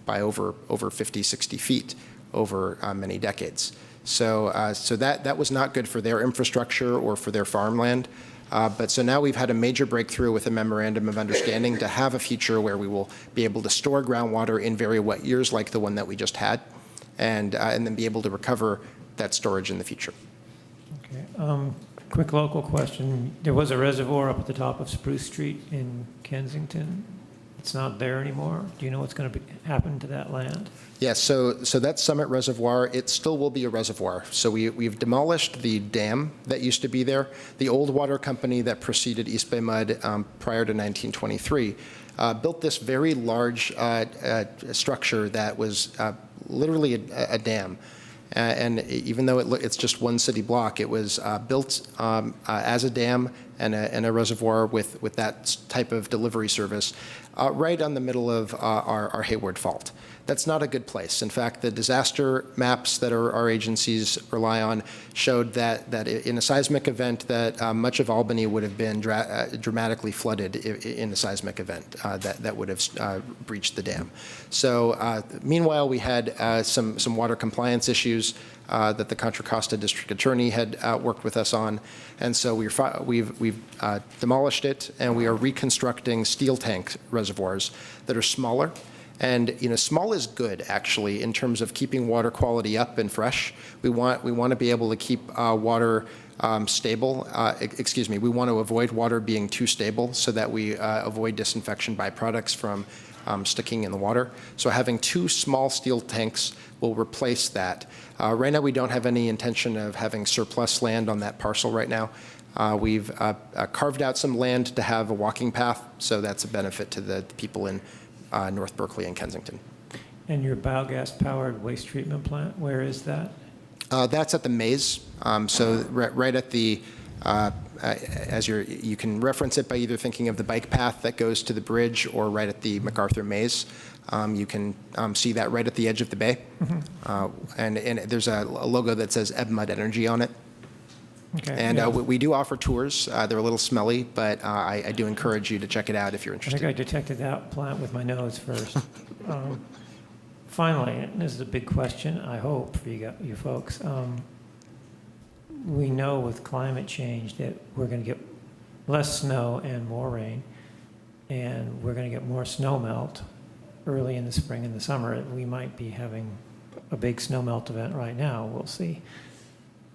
over 50, 60 feet over many decades. So that was not good for their infrastructure or for their farmland. But so now we've had a major breakthrough with a memorandum of understanding to have a future where we will be able to store groundwater in very wet years like the one that we just had, and then be able to recover that storage in the future. Okay. Quick local question. There was a reservoir up at the top of Spruce Street in Kensington. It's not there anymore. Do you know what's going to happen to that land? Yes, so that Summit Reservoir, it still will be a reservoir. So we've demolished the dam that used to be there. The old water company that preceded East Bay Mud prior to 1923 built this very large structure that was literally a dam. And even though it's just one city block, it was built as a dam and a reservoir with that type of delivery service right on the middle of our Hayward Fault. That's not a good place. In fact, the disaster maps that our agencies rely on showed that in a seismic event that much of Albany would have been dramatically flooded in a seismic event that would have breached the dam. So meanwhile, we had some water compliance issues that the Contra Costa District Attorney had worked with us on. And so we've demolished it, and we are reconstructing steel tank reservoirs that are smaller. And small is good actually in terms of keeping water quality up and fresh. We want to be able to keep water stable. We want to avoid water being too stable so that we avoid disinfection byproducts from sticking in the water. So having two small steel tanks will replace that. Right now we don't have any intention of having surplus land on that parcel right now. We've carved out some land to have a walking path, so that's a benefit to the people in North Berkeley and Kensington. And your biogas-powered waste treatment plant, where is that? That's at the maze. So right at the, you can reference it by either thinking of the bike path that goes to the bridge or right at the MacArthur Maze. You can see that right at the edge of the bay. And there's a logo that says EBMUD Energy on it. Okay. And yeah. we do offer tours. They're a little smelly, but I do encourage you to check it out if you're I interested. think I detected that plant with my nose first. Finally, and this is a big question, I hope, for you folks. We know with climate change that we're going to get less snow and more rain, and we're going to get more snow melt early in the spring and the summer. We might be having a big snow melt event right now. We'll see.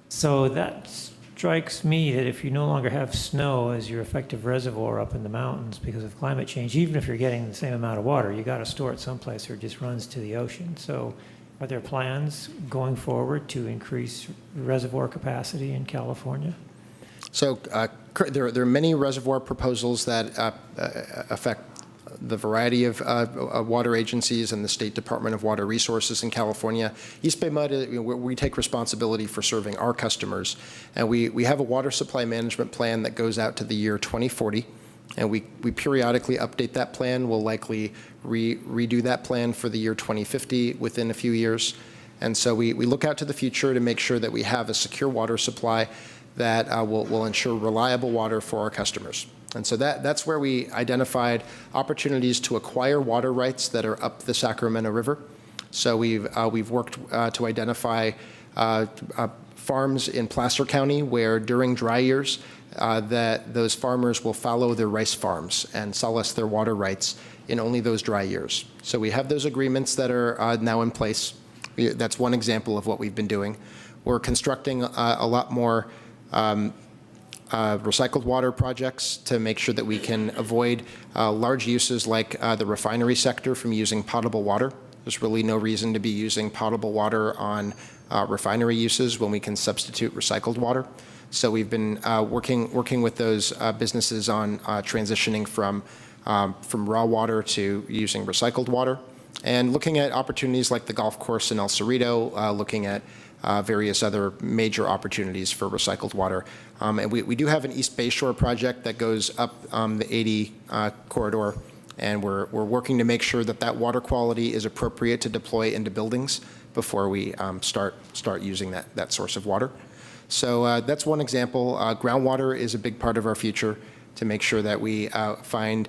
So that strikes me that if you no longer have snow as your effective reservoir up in the mountains because of climate change, even if you're getting the same amount of water, you got to store it someplace or it just runs to the ocean. So are there plans going forward to increase reservoir capacity in California? So there are many reservoir proposals that affect the variety of water agencies and the State Department of Water Resources in California. East Bay MUD, we take responsibility for serving our customers, and we have a water supply management plan that goes out to the year 2040, and we periodically update that plan. We'll likely redo that plan for the year 2050 within a few years. And so we look out to the future to make sure that we have a secure water supply that will ensure reliable water for our customers. And so that's where we identified opportunities to acquire water rights that are up the Sacramento River. So we've worked to identify farms in Placer County where during dry years that those farmers will follow their rice farms and sell us their water rights in only those dry years. So we have those agreements that are now in place. That's one example of what we've been doing. We're constructing a lot more recycled water projects to make sure that we can avoid large uses like the refinery sector from using potable water. There's really no reason to be using potable water on refinery uses when we can substitute recycled water. So we've been working with those businesses on transitioning from raw water to using recycled water, and looking at opportunities like the golf course in El Cerrito, looking at various other major opportunities for recycled water. And we do have an East Bay Shore project that goes up the 80 corridor, and we're working to make sure that that water quality is appropriate to deploy into buildings before we start using that source of water. So that's one example. Groundwater is a big part of our future to make sure that we find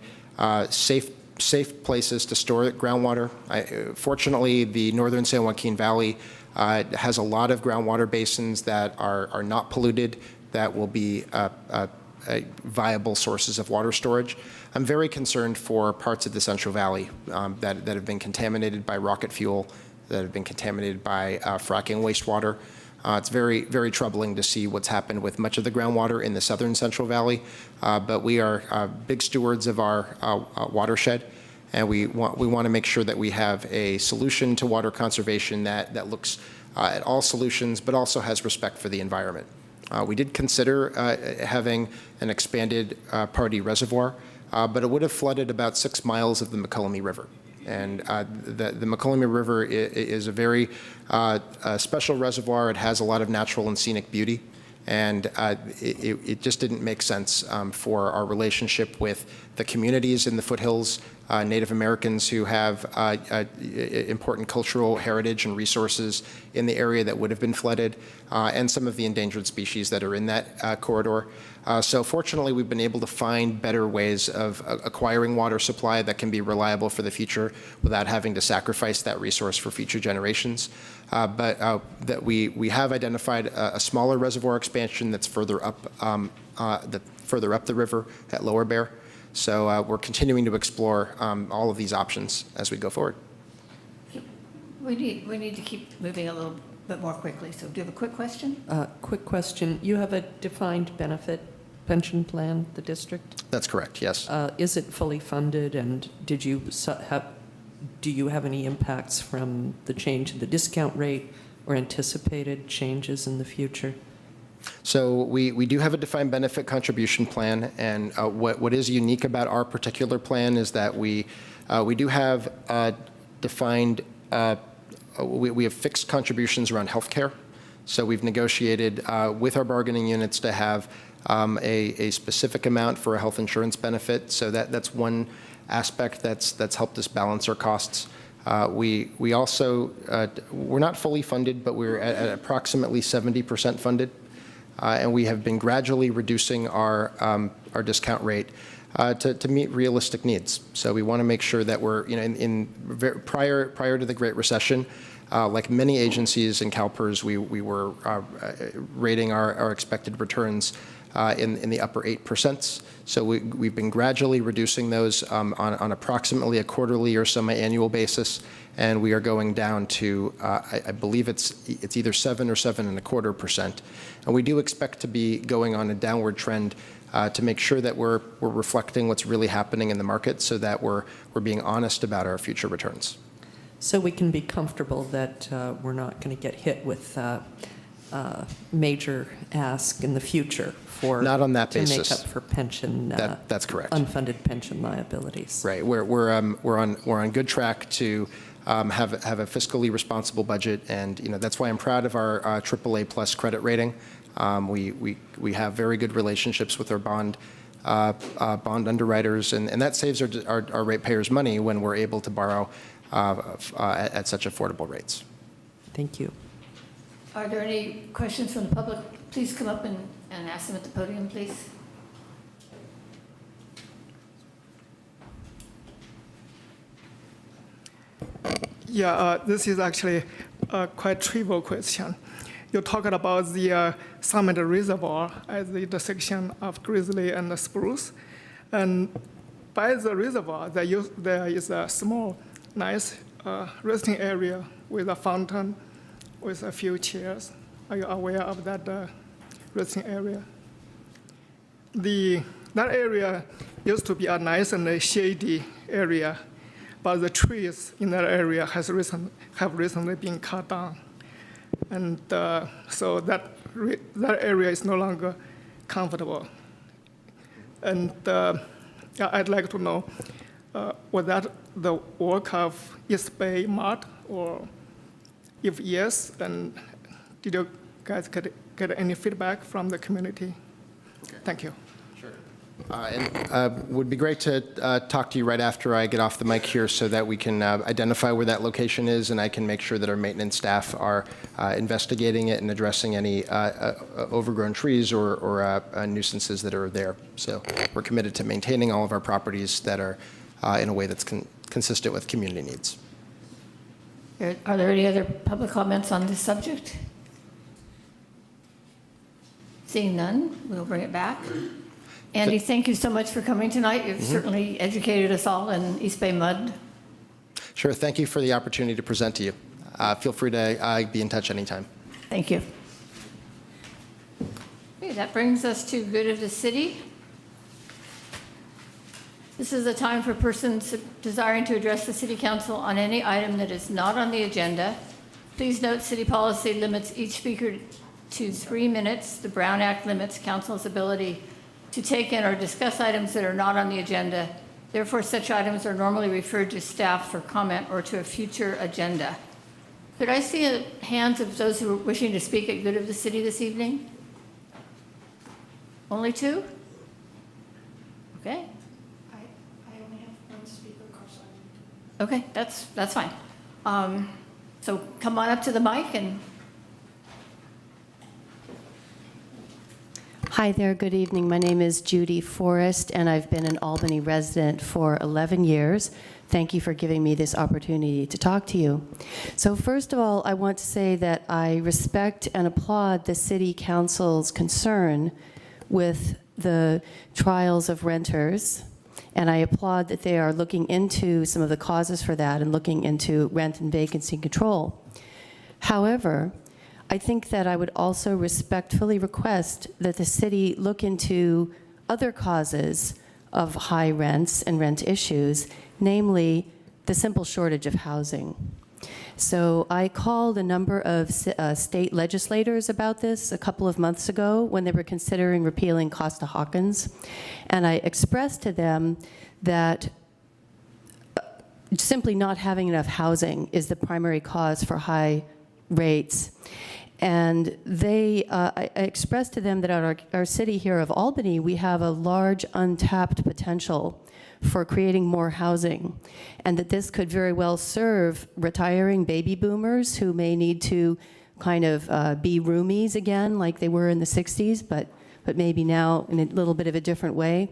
safe places to store groundwater. Fortunately, the northern San Joaquin Valley has a lot of groundwater basins that are not polluted, that will be viable sources of water storage. I'm very concerned for parts of the Central Valley that have been contaminated by rocket fuel, that have been contaminated by fracking wastewater. It's very, very troubling to see what's happened with much of the groundwater in the southern Central Valley, but we are big stewards of our watershed, and we want to make sure that we have a solution to water conservation that looks at all solutions, but also has respect for the environment. We did consider having an expanded Pardee Reservoir, but it would have flooded about 6 miles of the McCollum River. And the McCollum River is a very special reservoir. It has a lot of natural and scenic beauty. And it just didn't make sense for our relationship with the communities in the foothills, Native Americans who have important cultural heritage and resources in the area that would have been flooded, and some of the endangered species that are in that corridor. So fortunately, we've been able to find better ways of acquiring water supply that can be reliable for the future without having to sacrifice that resource for future generations. But that we have identified a smaller reservoir expansion that's further up the river at Lower Bear. So we're continuing to explore all of these options as we go forward. We need to keep moving a little bit more quickly. So do you have a quick question? Quick question. You have a defined benefit pension plan, the district? That's correct, yes. Is it fully funded, and do you have any impacts from the change in the discount rate or anticipated changes in the future? So we do have a defined benefit contribution plan, and what is unique about our particular plan is that we do have defined we have fixed contributions around healthcare. So we've negotiated with our bargaining units to have a specific amount for a health insurance benefit. So that's one aspect that's helped us balance our costs. We also, we're not fully funded, but we're at approximately 70% funded. And we have been gradually reducing our discount rate to meet realistic needs. So we want to make sure that we're, prior to the Great Recession, like many agencies and CalPERS, we were rating our expected returns in the upper 8%. So we've been gradually reducing those on approximately a quarterly or semi-annual basis, and we are going down to, I believe it's either 7 or 7.25%. And we do expect to be going on a downward trend to make sure that we're reflecting what's really happening in the market, so that we're being honest about our future returns. So we can be comfortable that we're not going to get hit with major ask in the future for not on that basis. To make up for pension. That's correct. Unfunded pension liabilities. Right. We're on good track to have a fiscally responsible budget, and that's why I'm proud of our AAA plus credit rating. We have very good relationships with our bond underwriters, and that saves our ratepayers money when we're able to borrow at such affordable rates. Thank you. Are there any questions from the public? Please come up and ask them at the podium, please. Yeah, this is actually a quite trivial question. You talked about the Cimate Reservoir as the intersection of Grizzly and Spruce. And by the reservoir, there is a small, nice resting area with a fountain with a few chairs. Are you aware of that resting area? That area used to be a nice and shady area, but the trees in that area have recently been cut down. And so that area is no longer comfortable. And I'd like to know, was that the work of EBMUD, or if yes, then did you guys get any feedback from the community? Okay. Thank you. And would be great to talk to you right after I get off the mic here, so that we can identify where that location is, and I can make sure that our maintenance staff are investigating it and addressing any overgrown trees or nuisances that are there. So we're committed to maintaining all of our properties that are in a way that's consistent with community needs. Are there any other public comments on this subject? Seeing none, we'll bring it back. Andy, thank you so much for coming tonight. You've certainly educated us all in East Bay mud. Sure. Thank you for the opportunity to present to you. Feel free to be in touch anytime. Thank you. Okay, that brings us to good of the city. This is a time for persons desiring to address the City Council on any item that is not on the agenda. Please note, city policy limits each speaker to 3 minutes. The Brown Act limits council's ability to take in or discuss items that are not on the agenda. Therefore, such items are normally referred to staff for comment or to a future agenda. Could I see hands of those who are wishing to speak at good of the city this evening? Only 2? Okay. I only have one speaker, Carson. Okay, that's fine. So come on up to the mic and. Hi there, good evening. My name is Judy Forrest, and I've been an Albany resident for 11 years. Thank you for giving me this opportunity to talk to you. So first of all, I want to say that I respect and applaud the City Council's concern with the trials of renters, and I applaud that they are looking into some of the causes for that and looking into rent and vacancy control. However, I think that I would also respectfully request that the city look into other causes of high rents and rent issues, namely the simple shortage of housing. So I called a number of state legislators about this a couple of months ago when they were considering repealing Costa-Hawkins, and I expressed to them that simply not having enough housing is the primary cause for high rates. And I expressed to them that at our city here of Albany, we have a large untapped potential for creating more housing, and that this could very well serve retiring baby boomers who may need to kind of be roomies again like they were in the 60s, but maybe now in a little bit of a different way.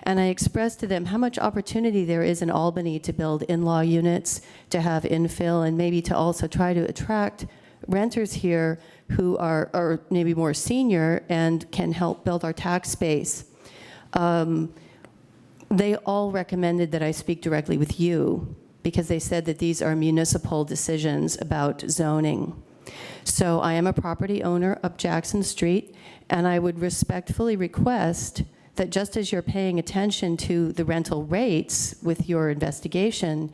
And I expressed to them how much opportunity there is in Albany to build in-law units, to have infill, and maybe to also try to attract renters here who are maybe more senior and can help build our tax base. They all recommended that I speak directly with you because they said that these are municipal decisions about zoning. So I am a property owner up Jackson Street, and I would respectfully request that just as you're paying attention to the rental rates with your investigation,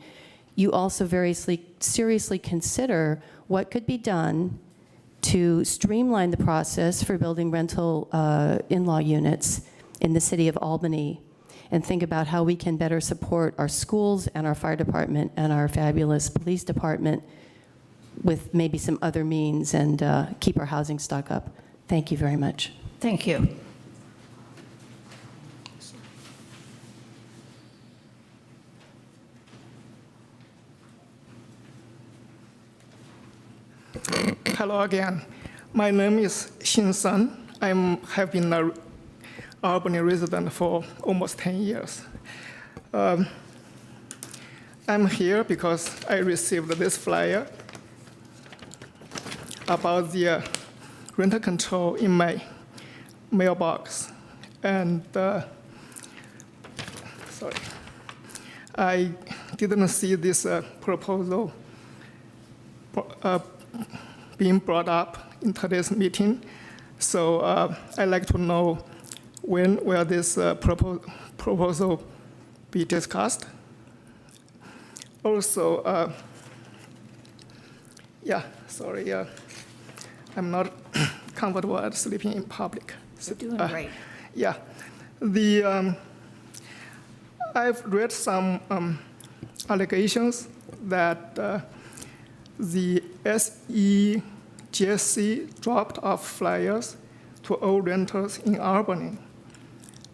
you also very seriously consider what could be done to streamline the process for building rental in-law units in the city of Albany, and think about how we can better support our schools and our fire department and our fabulous police department with maybe some other means, and keep our housing stock up. Thank you very much. Thank you. Hello again. My name is Xin Sun. I have been an Albany resident for almost 10 years. I'm here because I received this flyer about the renter control in my mailbox. And sorry, I didn't see this proposal being brought up in today's meeting. So I'd like to know when will this proposal be discussed. Also, I'm not comfortable at sleeping in public. You're doing great. Yeah. I've read some allegations that the SEGC dropped off flyers to all renters in Albany,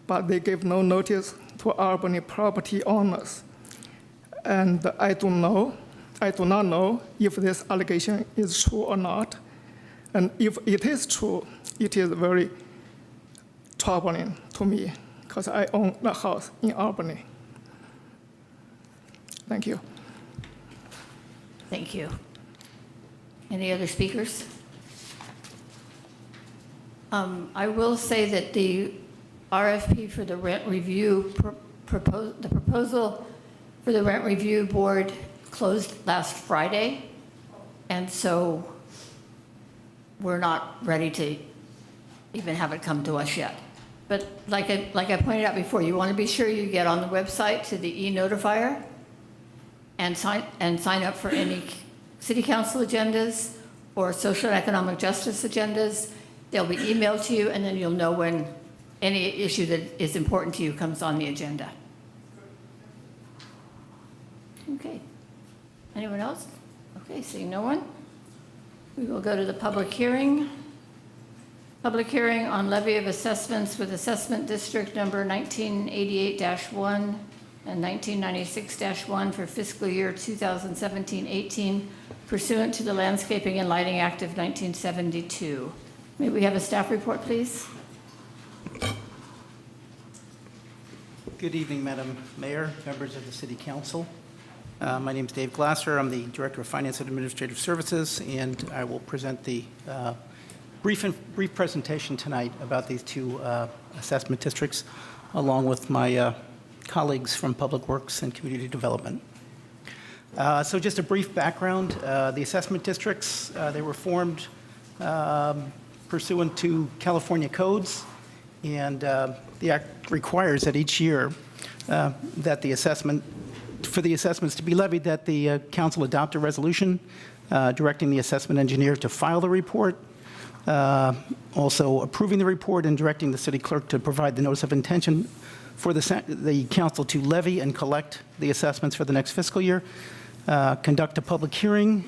but they gave no notice to Albany property owners. And I do not know if this allegation is true or not. And if it is true, it is very troubling to me because I own a house in Albany. Thank you. Thank you. Any other speakers? I will say that the RFP for the rent review, the proposal for the rent review board closed last Friday, and so we're not ready to even have it come to us yet. But like I pointed out before, you want to be sure you get on the website to the e-notifier and sign up for any city council agendas or social and economic justice agendas. They'll be emailed to you, and then you'll know when any issue that is important to you comes on the agenda. Okay. Anyone else? Okay, seeing no one. We will go to the public hearing. Public hearing on levy of assessments with assessment district number 1988-1 and 1996-1 for fiscal year 2017-18 pursuant to the Landscaping and Lighting Act of 1972. May we have a staff report, please? Good evening, Madam Mayor, members of the City Council. My name is Dave Glasser. I'm the Director of Finance and Administrative Services, and I will present the brief presentation tonight about these two assessment districts, along with my colleagues from Public Works and Community Development. So just a brief background. The assessment districts, they were formed pursuant to California codes, and the Act requires that each year that for the assessments to be levied, that the council adopt a resolution directing the assessment engineer to file the report, also approving the report and directing the city clerk to provide the notice of intention for the council to levy and collect the assessments for the next fiscal year, conduct a public hearing,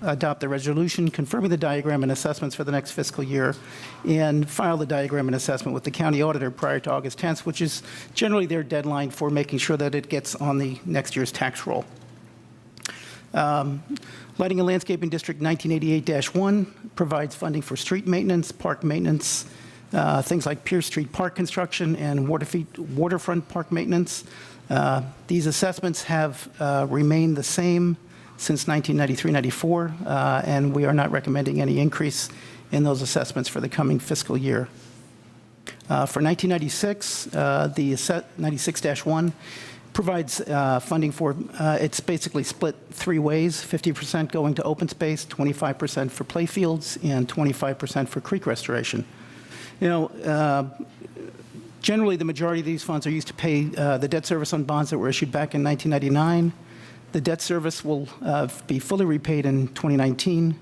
adopt the resolution confirming the diagram and assessments for the next fiscal year, and file the diagram and assessment with the county auditor prior to August 10th, which is generally their deadline for making sure that it gets on the next year's tax roll. Lighting and Landscaping District 1988-1 provides funding for street maintenance, park maintenance, things like Pierce Street Park construction and waterfront park maintenance. These assessments have remained the same since 1993-94, and we are not recommending any increase in those assessments for the coming fiscal year. For 1996, the 96-1 provides funding for, it's basically split three ways, 50% going to open space, 25% for playfields, and 25% for creek restoration. You know, generally the majority of these funds are used to pay the debt service on bonds that were issued back in 1999. The debt service will be fully repaid in 2019.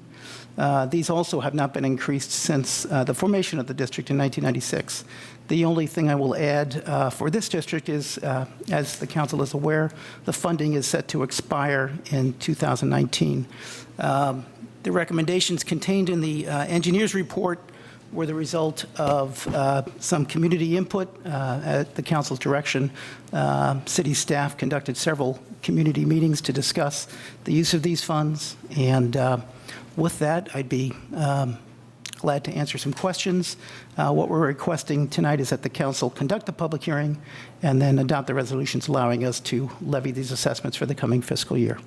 These also have not been increased since the formation of the district in 1996. The only thing I will add for this district is, as the council is aware, the funding is set to expire in 2019. The recommendations contained in the engineer's report were the result of some community input at the council's direction. City staff conducted several community meetings to discuss the use of these funds, and with that, I'd be glad to answer some questions. What we're requesting tonight is that the council conduct a public hearing and then adopt the resolutions allowing us to levy these assessments for the coming fiscal year.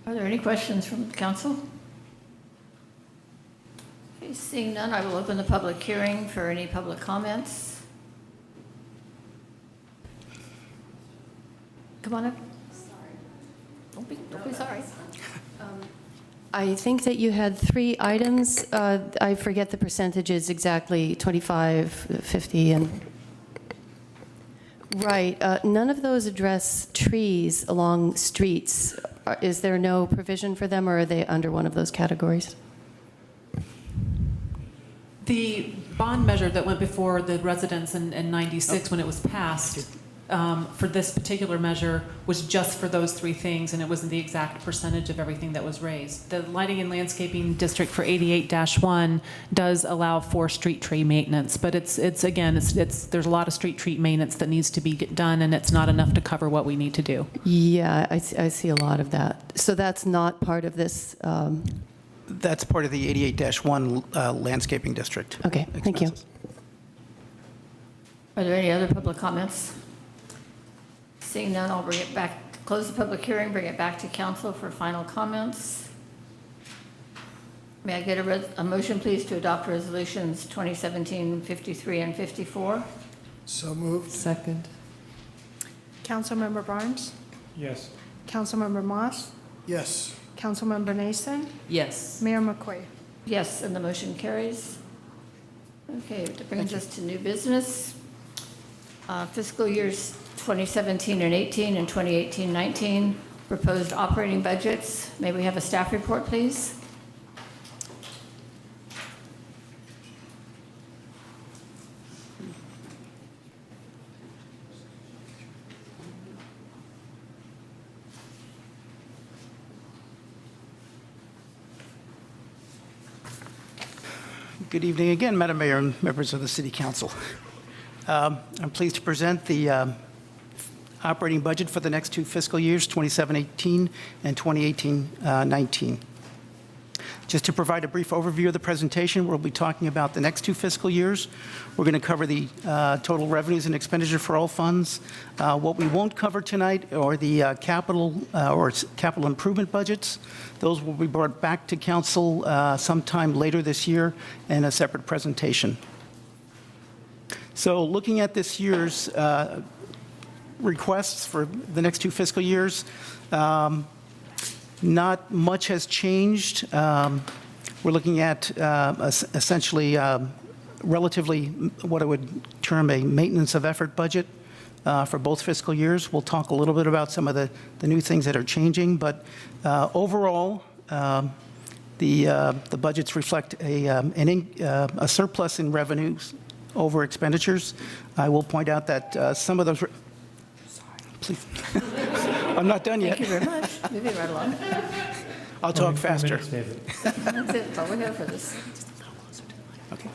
Are there any questions from the council? Okay, seeing none, I will open the public hearing for any public comments. Come on up. Don't be sorry. I think that you had 3 items. I forget the percentages exactly, 25, 50, and... Right. None of those address trees along streets. Is there no provision for them, or are they under one of those categories? The bond measure that went before the residents in 96 when it was passed for this particular measure was just for those 3 things, and it wasn't the exact percentage of everything that was raised. The Lighting and Landscaping District for 88-1 does allow for street tree maintenance, but it's there's a lot of street tree maintenance that needs to be done, and it's not enough to cover what we need to do. Yeah, I see a lot of that. So that's not part of this. That's part of the 88-1 landscaping district. Okay, thank you. Are there any other public comments? Seeing none, I'll bring it back, close the public hearing, bring it back to council for final comments. May I get a motion, please, to adopt resolutions 2017-53 and 54? So moved. Second. Councilmember Barnes? Yes. Councilmember Moss? Yes. Councilmember Nason? Yes. Mayor McQuay? Yes, and the motion carries. Okay, that brings us to new business. Fiscal years 2017 and 18 and 2018-19, proposed operating budgets. May we have a staff report, please? Good evening again, Madam Mayor and members of the City Council. I'm pleased to present the operating budget for the next 2 fiscal years, 2017-18 and 2018-19. Just to provide a brief overview of the presentation, we'll be talking about the next 2 fiscal years. We're going to cover the total revenues and expenditure for all funds. What we won't cover tonight are the capital improvement budgets. Those will be brought back to council sometime later this year in a separate presentation. So looking at this year's requests for the next 2 fiscal years, not much has changed. We're looking at essentially relatively what I would term a maintenance of effort budget for both fiscal years. We'll talk a little bit about some of the new things that are changing, but overall, the budgets reflect a surplus in revenues over expenditures. I will point out that some of those, please, I'm not done yet. Thank you very much. Moving right along. I'll talk faster. Minutes, David. That's it. That's all we have for this. Okay.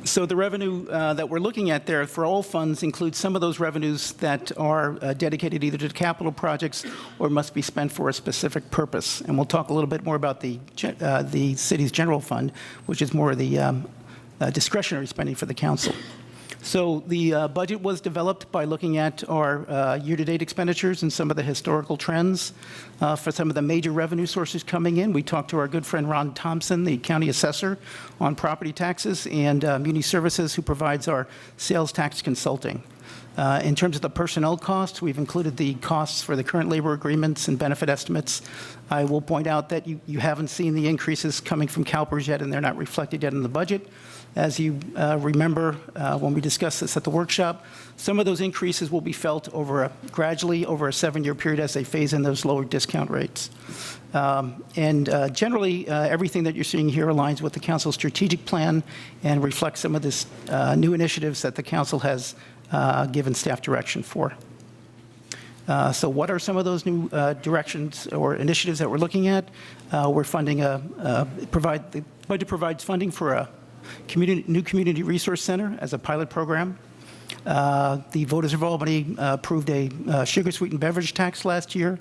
So the revenue that we're looking at there for all funds includes some of those revenues that are dedicated either to capital projects or must be spent for a specific purpose. And we'll talk a little bit more about the city's general fund, which is more of the discretionary spending for the council. So the budget was developed by looking at our year-to-date expenditures and some of the historical trends for some of the major revenue sources coming in. We talked to our good friend Ron Thompson, the county assessor on property taxes, and Muni Services, who provides our sales tax consulting. In terms of the personnel costs, we've included the costs for the current labor agreements and benefit estimates. I will point out that you haven't seen the increases coming from CalPERS yet, and they're not reflected yet in the budget. As you remember, when we discussed this at the workshop, some of those increases will be felt gradually over a 7-year period as they phase in those lower discount rates. Generally, everything that you're seeing here aligns with the council's strategic plan and reflects some of this new initiatives that the council has given staff direction for. So what are some of those new directions or initiatives that we're looking at? We're funding the budget provides funding for a new community resource center as a pilot program. The voters of Albany approved a sugar-sweetened beverage tax last year.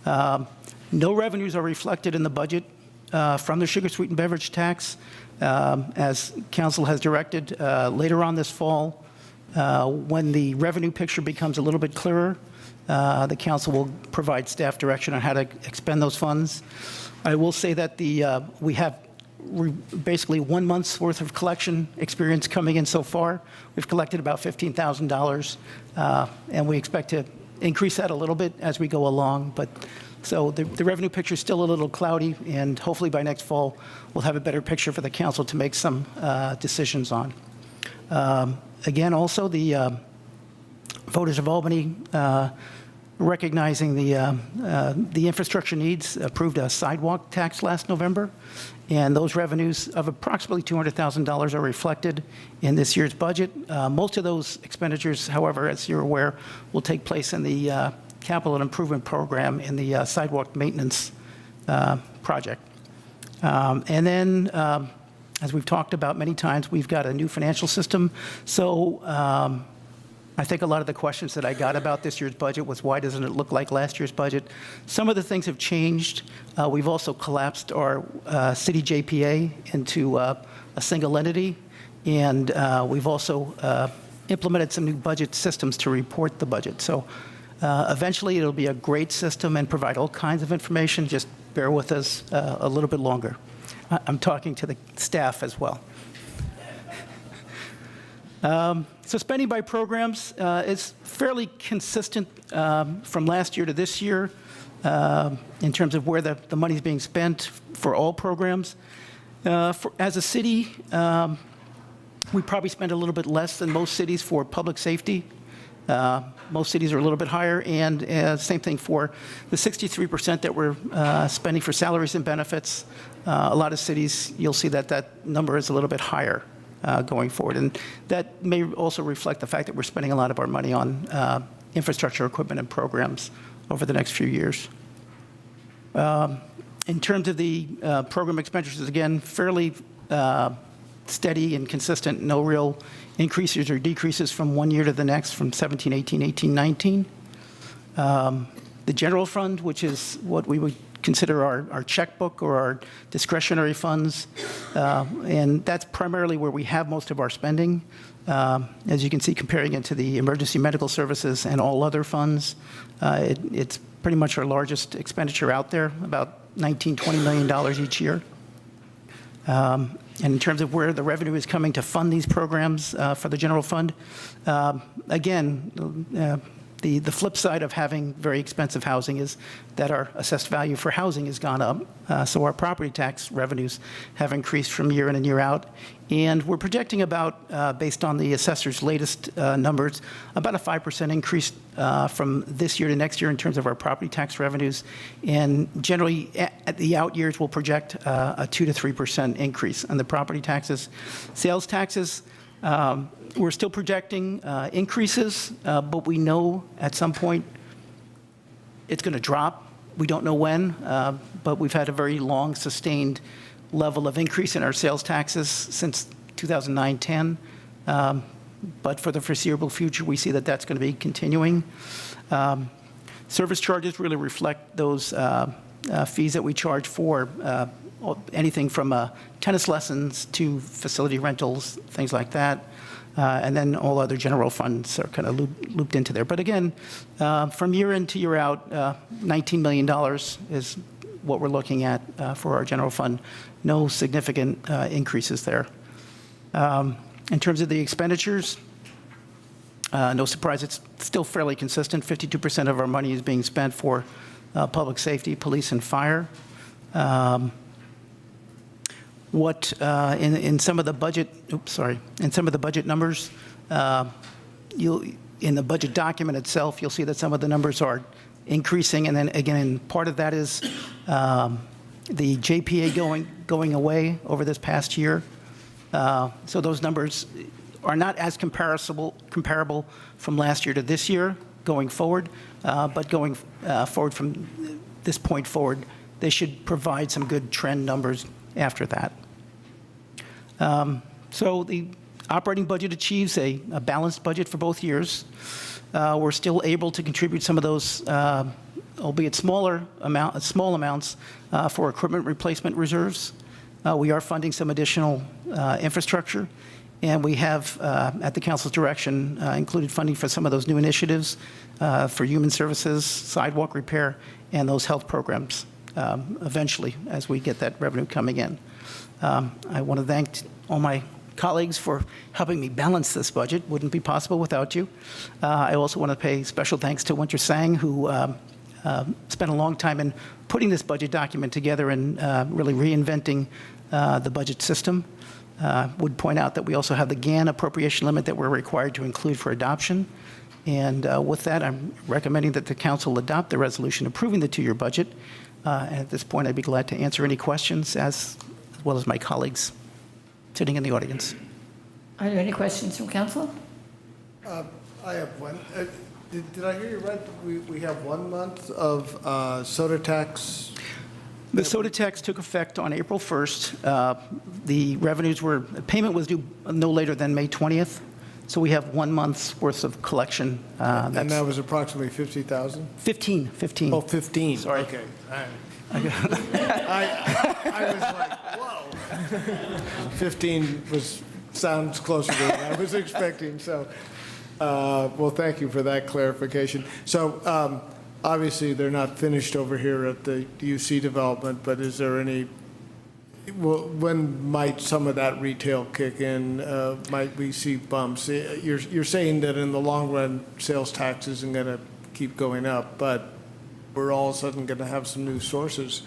No revenues are reflected in the budget from the sugar-sweetened beverage tax. As council has directed, later on this fall, when the revenue picture becomes a little bit clearer, the council will provide staff direction on how to expend those funds. I will say that we have basically 1 month's worth of collection experience coming in so far. We've collected about $15,000, and we expect to increase that a little bit as we go along. But so the revenue picture is still a little cloudy, and hopefully by next fall we'll have a better picture for the council to make some decisions on. Again, also the voters of Albany, recognizing the infrastructure needs, approved a sidewalk tax last November, and those revenues of approximately $200,000 are reflected in this year's budget. Most of those expenditures, however, as you're aware, will take place in the capital improvement program in the sidewalk maintenance project. And then, as we've talked about many times, we've got a new financial system. So I think a lot of the questions that I got about this year's budget was, why doesn't it look like last year's budget? Some of the things have changed. We've also collapsed our city JPA into a single entity, and we've also implemented some new budget systems to report the budget. So eventually it'll be a great system and provide all kinds of information. Just bear with us a little bit longer. I'm talking to the staff as well. So spending by programs is fairly consistent from last year to this year in terms of where the money is being spent for all programs. As a city, we probably spend a little bit less than most cities for public safety. Most cities are a little bit higher, and same thing for the 63% that we're spending for salaries and benefits. A lot of cities, you'll see that number is a little bit higher going forward. And that may also reflect the fact that we're spending a lot of our money on infrastructure, equipment, and programs over the next few years. In terms of the program expenditures, again, fairly steady and consistent, no real increases or decreases from one year to the next, from 17, 18, 18, 19. The general fund, which is what we would consider our checkbook or our discretionary funds, and that's primarily where we have most of our spending. As you can see, comparing it to the emergency medical services and all other funds, it's pretty much our largest expenditure out there, about $19, $20 million each year. And in terms of where the revenue is coming to fund these programs for the general fund, again, The flip side of having very expensive housing is that our assessed value for housing has gone up. So our property tax revenues have increased from year in and year out. And we're projecting about, based on the assessor's latest numbers, about a 5% increase from this year to next year in terms of our property tax revenues. And generally, at the out years, we'll project a 2 to 3% increase on the property taxes. Sales taxes, we're still projecting increases, but we know at some point it's going to drop. We don't know when, but we've had a very long, sustained level of increase in our sales taxes since 2009-10. But for the foreseeable future, we see that that's going to be continuing. Service charges really reflect those fees that we charge for anything from tennis lessons to facility rentals, things like that. And then all other general funds are kind of looped into there. But again, from year in to year out, $19 million is what we're looking at for our general fund. No significant increases there. In terms of the expenditures, no surprise, it's still fairly consistent. 52% of our money is being spent for public safety, police, and fire. In some of the budget, in some of the budget numbers, in the budget document itself, you'll see that some of the numbers are increasing, and then again, part of that is the JPA going away over this past year. So those numbers are not as comparable from last year to this year going forward, but going forward from this point forward, they should provide some good trend numbers after that. So the operating budget achieves a balanced budget for both years. We're still able to contribute some of those, albeit small amounts, for equipment replacement reserves. We are funding some additional infrastructure, and we have, at the council's direction, included funding for some of those new initiatives for human services, sidewalk repair, and those health programs eventually as we get that revenue coming in. I want to thank all my colleagues for helping me balance this budget. Wouldn't be possible without you. I also want to pay special thanks to Winter Sang, who spent a long time in putting this budget document together and really reinventing the budget system. Would point out that we also have the GAN appropriation limit that we're required to include for adoption. And with that, I'm recommending that the council adopt the resolution approving the two-year budget. And at this point, I'd be glad to answer any questions as well as my colleagues sitting in the audience. Are there any questions from council? I have one. Did I hear you right? We have 1 month of soda tax? The soda tax took effect on April 1st. The payment was due no later than May 20th. So we have 1 month's worth of collection. And that was approximately 50,000? 15. Oh, 15. Sorry. Okay. I was like, whoa. 15 sounds closer to what I was expecting. So, well, thank you for that clarification. So, obviously, they're not finished over here at the UC development, but is there any, when might some of that retail kick in? Might we see bumps? You're saying that in the long run, sales tax isn't going to keep going up, but we're all of a sudden going to have some new sources.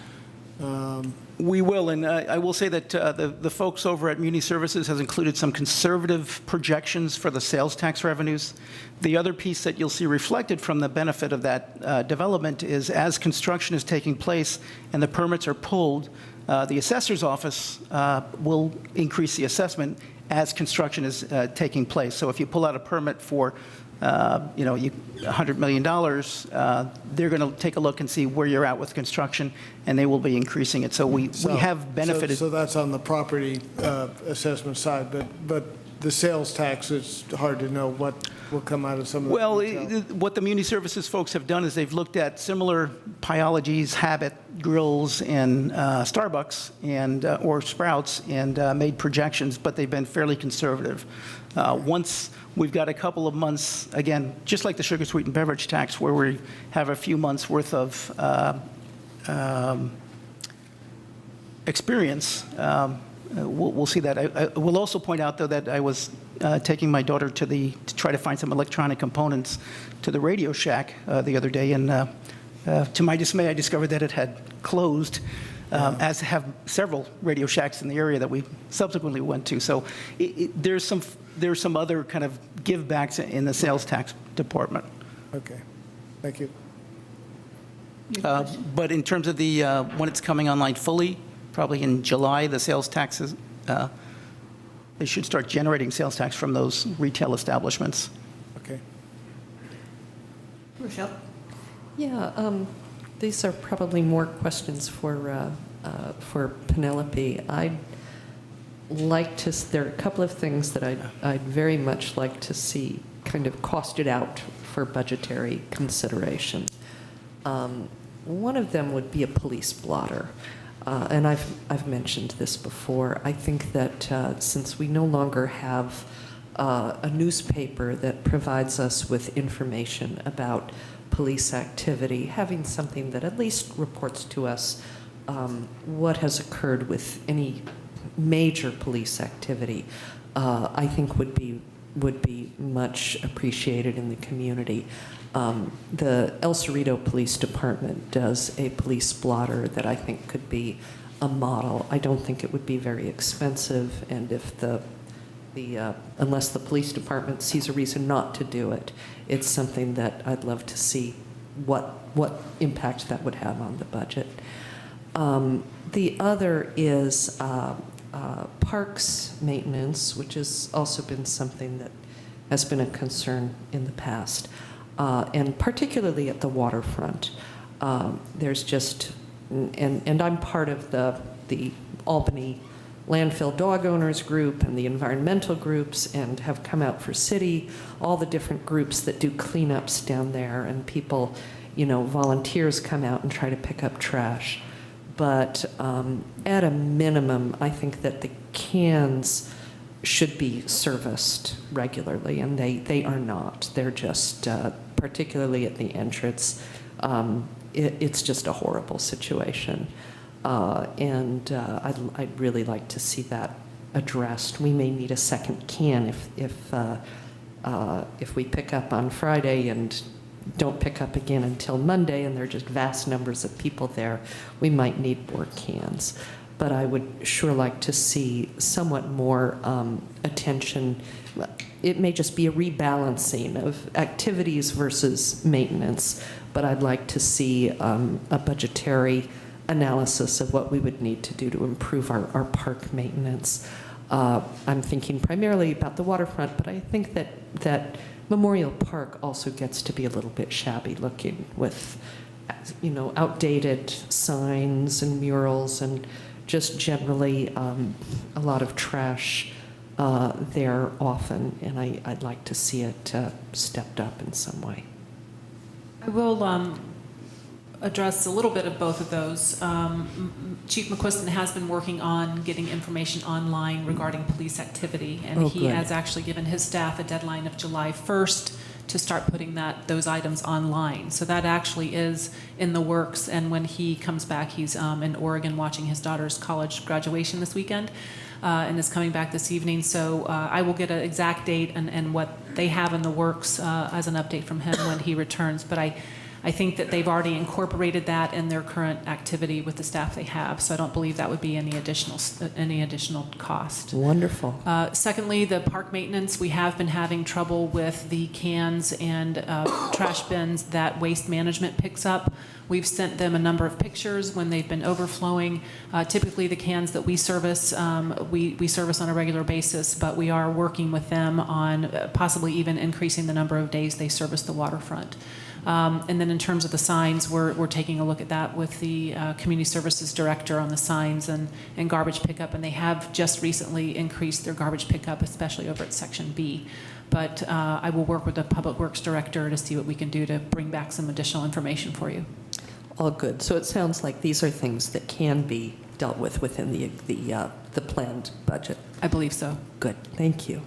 We will, and I will say that the folks over at Muni Services has included some conservative projections for the sales tax revenues. The other piece that you'll see reflected from the benefit of that development is as construction is taking place and the permits are pulled, the assessor's office will increase the assessment as construction is taking place. So if you pull out a permit for $100 million, they're going to take a look and see where you're at with construction, and they will be increasing it. So we have benefited. So that's on the property assessment side, but the sales tax, it's hard to know what will come out of some of the Well, retail. what the Muni Services folks have done is they've looked at similar Pyologies, Habit, Grills, and Starbucks or Sprouts and made projections, but they've been fairly conservative. Once we've got a couple of months, again, just like the sugar sweetened beverage tax, where we have a few months worth of experience, we'll see that. I will also point out, though, that I was taking my daughter to try to find some electronic components to the Radio Shack the other day, and to my dismay, I discovered that it had closed, as have several Radio Shacks in the area that we subsequently went to. So there's some other kind of give backs in the sales tax department. Okay, thank you. But in terms of the when it's coming online fully, probably in July, the sales taxes, they should start generating sales tax from those retail establishments. Okay. Rochelle? Yeah, these are probably more questions for Penelope. I'd like to, there are a couple of things that I'd very much like to see kind of costed out for budgetary consideration. One of them would be a police blotter. And I've mentioned this before. I think that since we no longer have a newspaper that provides us with information about police activity, having something that at least reports to us what has occurred with any major police activity, I think would be much appreciated in the community. The El Cerrito Police Department does a police blotter that I think could be a model. I don't think it would be very expensive, and if unless the police department sees a reason not to do it, it's something that I'd love to see what impact that would have on the budget. The other is parks maintenance, which has also been something that has been a concern in the past. And particularly at the waterfront. There's just, and I'm part of the Albany Landfill Dog Owners Group and the environmental groups, and have come out for city, all the different groups that do cleanups down there, and people, volunteers come out and try to pick up trash. But at a minimum, I think that the cans should be serviced regularly, and they are not. They're just, particularly at the entrance, it's just a horrible situation. And I'd really like to see that addressed. We may need a second can if we pick up on Friday and don't pick up again until Monday, and there are just vast numbers of people there. We might need more cans. But I would sure like to see somewhat more attention. It may just be a rebalancing of activities versus maintenance, but I'd like to see a budgetary analysis of what we would need to do to improve our park maintenance. I'm thinking primarily about the waterfront, but I think that Memorial Park also gets to be a little bit shabby looking with, outdated signs and murals, and just generally a lot of trash there often, and I'd like to see it stepped up in some way. I will address a little bit of both of those. Chief McQuiston has been working on getting information online regarding police activity, and he has actually given his staff a deadline of July 1st to start putting those items online. So that actually is in the works, and when he comes back, he's in Oregon watching his daughter's college graduation this weekend, and is coming back this evening. So I will get an exact date and what they have in the works as an update from him when he returns. But I think that they've already incorporated that in their current activity with the staff they have, so I don't believe that would be any additional cost. Wonderful. Secondly, the park maintenance, we have been having trouble with the cans and trash bins that Waste Management picks up. We've sent them a number of pictures when they've been overflowing. Typically, the cans that we service, we service on a regular basis, but we are working with them on possibly even increasing the number of days they service the waterfront. And then in terms of the signs, we're taking a look at that with the Community Services Director on the signs and garbage pickup, and they have just recently increased their garbage pickup, especially over at Section B. But I will work with the Public Works Director to see what we can do to bring back some additional information for you. All good. So it sounds like these are things that can be dealt with within the planned budget. I believe so. Good. Thank you.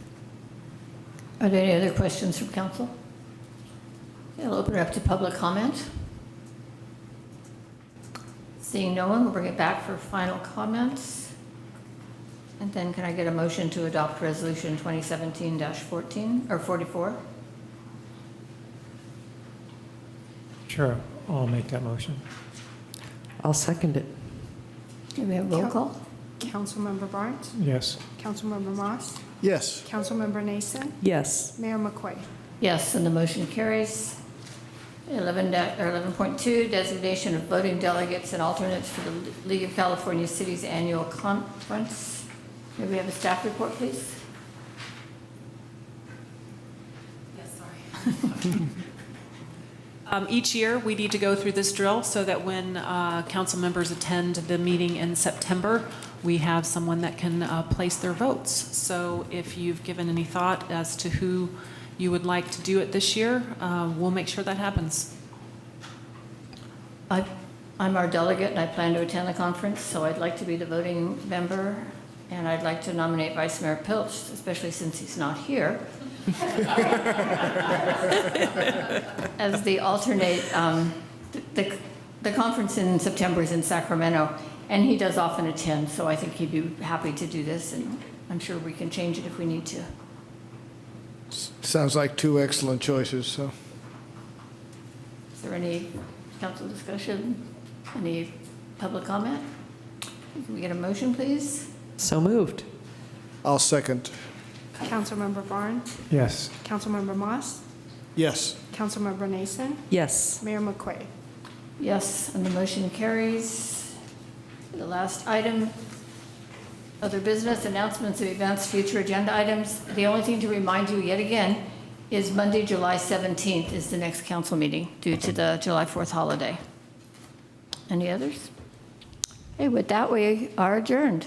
Are there any other questions from council? I'll open it up to public comment. Seeing no one, we'll bring it back for final comments. And then can I get a motion to adopt Resolution 2017-14, or 44? Sure, I'll make that motion. I'll second it. Do we have roll call? Councilmember Barnes? Yes. Councilmember Moss? Yes. Councilmember Nason? Yes. Mayor McQuay? Yes, and the motion carries. 11.2, designation of voting delegates and alternates for the League of California Cities Annual Conference. May we have a staff report, please? Each year, we need to go through this drill so that when council members attend the meeting in September, we have someone that can place their votes. So if you've given any thought as to who you would like to do it this year, we'll make sure that happens. I'm our delegate, and I plan to attend the conference, so I'd like to be the voting member, and I'd like to nominate Vice Mayor Pilch, especially since he's not here, as the alternate. The conference in September is in Sacramento, and he does often attend, so I think he'd be happy to do this, and I'm sure we can change it if we need to. Sounds like two excellent choices, so. Is there any council discussion? Any public comment? Can we get a motion, please? So moved. I'll second. Councilmember Barnes? Yes. Councilmember Moss? Yes. Councilmember Nason? Yes. Mayor McQuay? Yes, and the motion carries. The last item, other business, announcements of events, future agenda items. The only thing to remind you yet again is Monday, July 17th is the next council meeting due to the July 4th holiday. Any others? Okay, with that, we are adjourned.